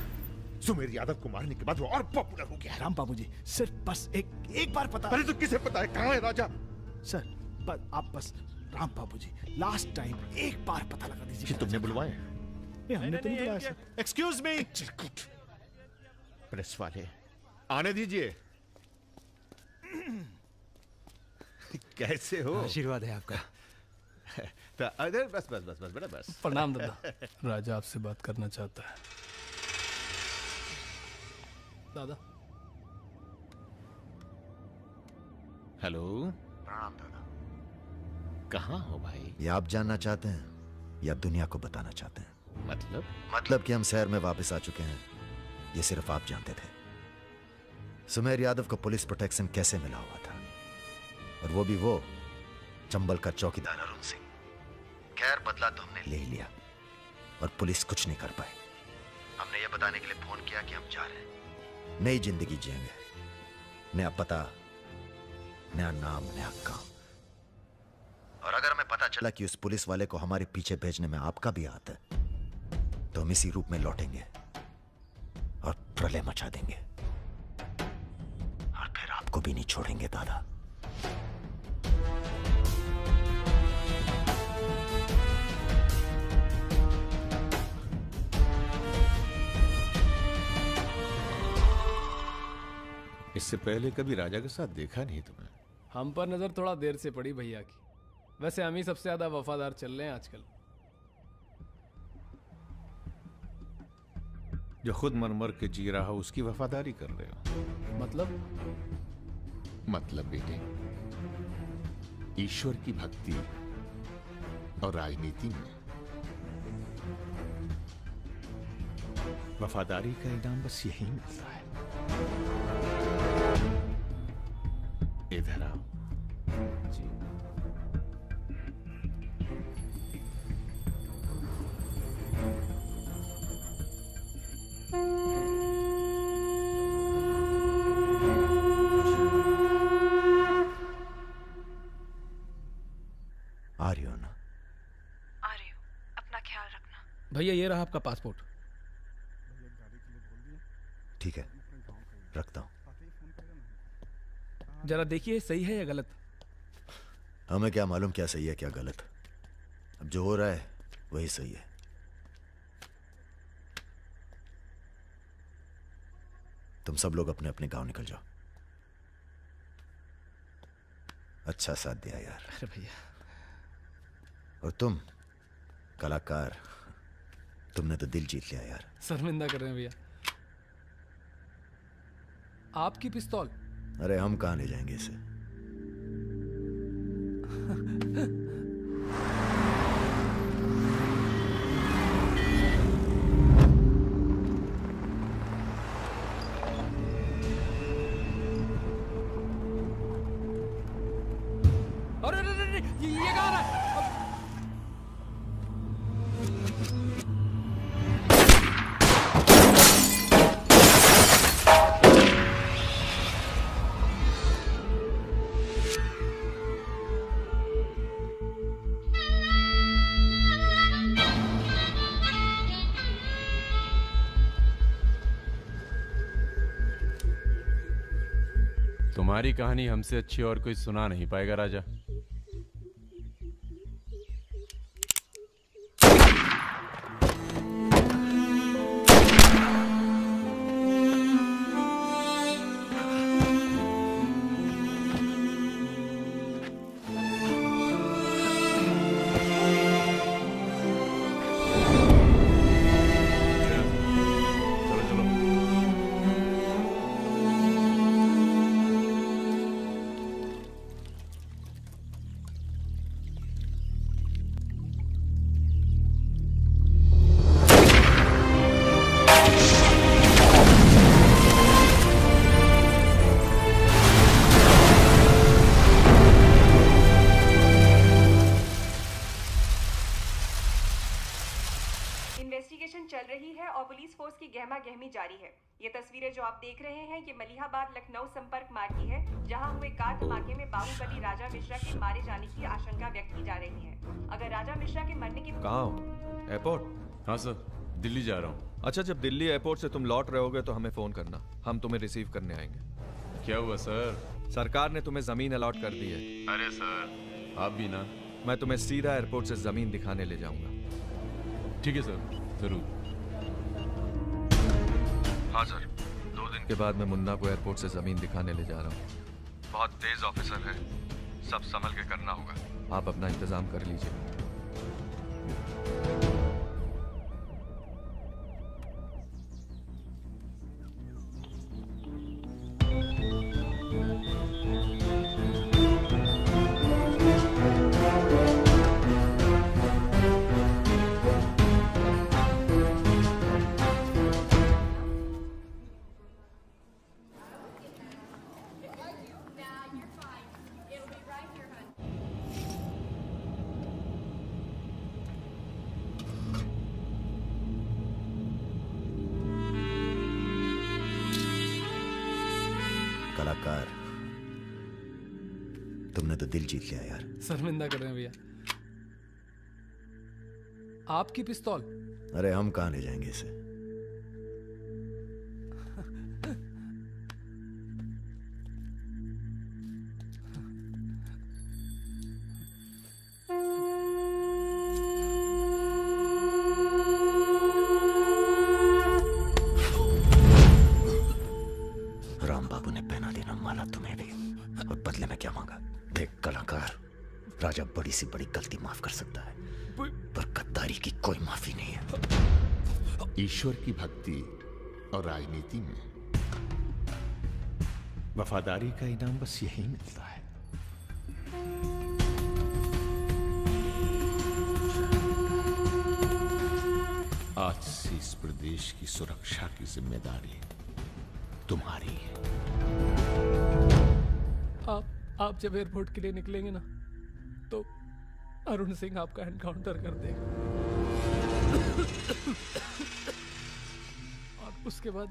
सुमेर यादव को मारने के बाद वो और पॉपुलर हो गया। राम बाबू जी, सिर्फ बस एक बार पता। अरे तो किसे पता है कहाँ है राजा? सर आप बस, राम बाबू जी, लास्ट टाइम एक बार पता लगा दीजिए। कि तुमने बुलवाए? हमने तो नहीं बुलाया सर। Excuse me. प्रेस वाले आने दीजिए। कैसे हो? आशीर्वाद है आपका। अरे बस बस बस बस बेटा बस। प्रणाम दादा। राजा आपसे बात करना चाहता है। दादा। हेलो। प्रणाम दादा। कहाँ हो भाई? ये आप जानना चाहते हैं या दुनिया को बताना चाहते हैं? मतलब कि हम शहर में वापस आ चुके हैं, ये सिर्फ आप जानते थे। सुमेर यादव को पुलिस प्रोटेक्शन कैसे मिला हुआ था, और वो भी वो चंबल का चौकीदार अरुण सिंह। खैर, बदला तो हमने ले ही लिया और पुलिस कुछ नहीं कर पाई। हमने ये बताने के लिए फोन किया कि हम जा रहे हैं, नई जिंदगी जिएंगे, नया पता, नया नाम, नया काम। और अगर हमें पता चला कि उस पुलिस वाले को हमारे पीछे भेजने में आपका भी हाथ है, तो हम इसी रूप में लौटेंगे और प्रलय मचा देंगे, और फिर आपको भी नहीं छोड़ेंगे दादा। इससे पहले कभी राजा के साथ देखा नहीं तुम्हें? हम पर नजर थोड़ा देर से पड़ी भैया की। वैसे हम ही सबसे ज्यादा वफादार चल रहे हैं आजकल। जो खुद मर मर के जी रहा हो उसकी वफादारी कर रहे हो। मतलब बेटे, ईश्वर की भक्ति और राजनीति में वफादारी का इनाम बस यही मिलता है। इधर आओ। जी। आ रही हो ना? आ रही हूँ, अपना ख्याल रखना। भैया ये रहा आपका पासपोर्ट। ठीक है, रखता हूँ। जरा देखिए सही है या गलत। हमें क्या मालूम क्या सही है क्या गलत। अब जो हो रहा है वही सही है। तुम सब लोग अपने अपने गांव निकल जाओ। अच्छा साथ दिया यार। अरे भैया। और तुम कलाकार, तुमने तो दिल जीत लिया यार। शर्मिंदा कर रहे हैं भैया। आपकी पिस्तौल। अरे हम कहां ले जाएंगे इसे? अरे ये कहाँ रहा है? तुम्हारी कहानी हमसे अच्छी और कोई सुना नहीं पाएगा राजा। और पुलिस फोर्स की गहमा गहमी जारी है। ये तस्वीरें जो आप देख रहे हैं, ये मलिहाबाद लखनऊ संपर्क मार्ग की है, जहां हुए कार धमाके में बाहुबली राजा मिश्रा के मारे जाने की आशंका व्यक्त की जा रही है। अगर राजा मिश्रा के मरने की कहाँ हो? एयरपोर्ट? हाँ सर, दिल्ली जा रहा हूँ। अच्छा, जब दिल्ली एयरपोर्ट से तुम लौट रहे होगे तो हमें फोन करना, हम तुम्हें रिसीव करने आएंगे। क्या हुआ सर? सरकार ने तुम्हें जमीन अलॉट कर दी है। अरे सर, आप भी ना। मैं तुम्हें सीधा एयरपोर्ट से जमीन दिखाने ले जाऊंगा। ठीक है सर, जरूर। हाँ सर, 2 दिन के बाद मैं मुन्ना को एयरपोर्ट से जमीन दिखाने ले जा रहा हूँ। बहुत तेज ऑफिसर है, सब संभल के करना होगा। आप अपना इंतजाम कर लीजिए। कलाकार, तुमने तो दिल जीत लिया यार। शर्मिंदा कर रहे हैं भैया। आपकी पिस्तौल? अरे हम कहाँ ले जाएंगे इसे? राम बाबू ने पहना देना माला तुम्हें भी, और बदले में क्या मांगा? देख कलाकार, राजा बड़ी सी बड़ी गलती माफ कर सकता है, पर गद्दारी की कोई माफी नहीं है। ईश्वर की भक्ति और राजनीति में वफादारी का इनाम बस यही मिलता है। आज से इस प्रदेश की सुरक्षा की जिम्मेदारी तुम्हारी है। आप जब एयरपोर्ट के लिए निकलेंगे ना, तो अरुण सिंह आपका एनकाउंटर कर देगा, और उसके बाद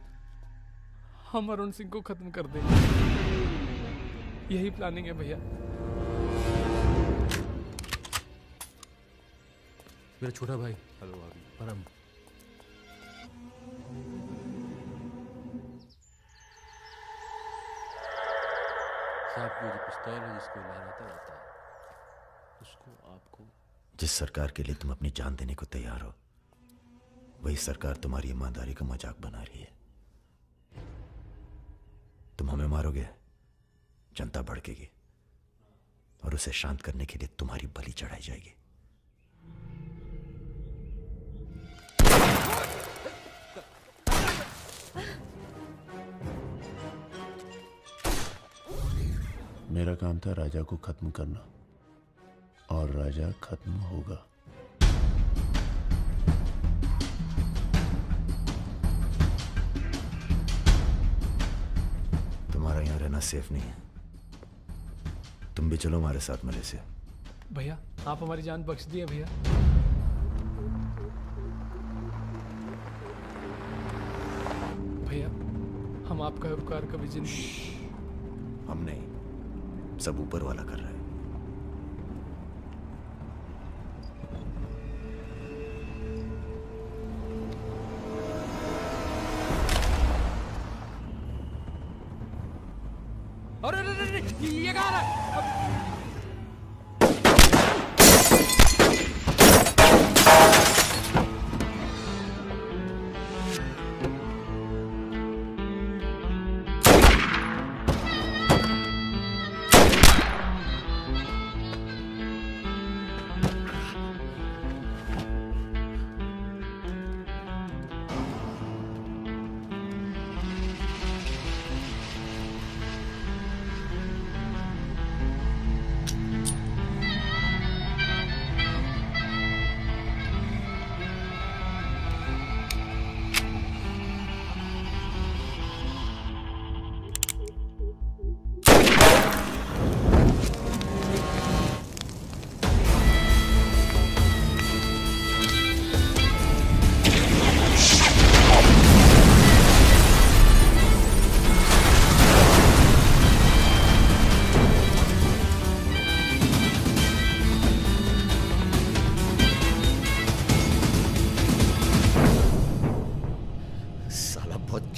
हम अरुण सिंह को खत्म कर देंगे। यही प्लानिंग है भैया। मेरा छोटा भाई। हेलो भाभी। परम। साहब की जो पिस्तौल है जिसको लहराता रहता है, उसको आपको। जिस सरकार के लिए तुम अपनी जान देने को तैयार हो, वही सरकार तुम्हारी ईमानदारी का मजाक बना रही है। तुम हमें मारोगे, जनता भड़केगी, और उसे शांत करने के लिए तुम्हारी बलि चढ़ाई जाएगी। मेरा काम था राजा को खत्म करना, और राजा खत्म होगा। तुम्हारा यहां रहना सेफ नहीं है, तुम भी चलो हमारे साथ मलेशिया। भैया, आप हमारी जान बख्श दिए भैया। भैया, हम आपका उपकार कभी जिंदगी। हम नहीं, सब ऊपर वाला कर रहा है। अरे ये कहाँ है?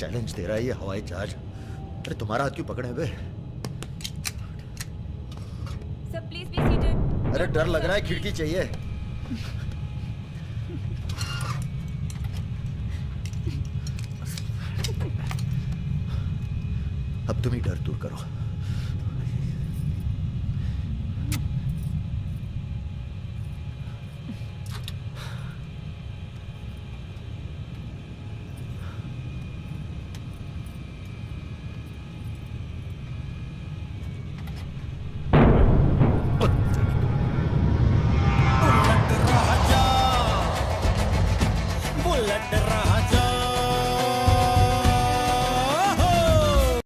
चैलेंज दे रहा है ये हवाई जहाज। अरे तुम्हारा हाथ क्यों पकड़े हुए? Sir please be seated. अरे डर लग रहा है, खिड़की चाहिए। अब तुम ही डर दूर करो।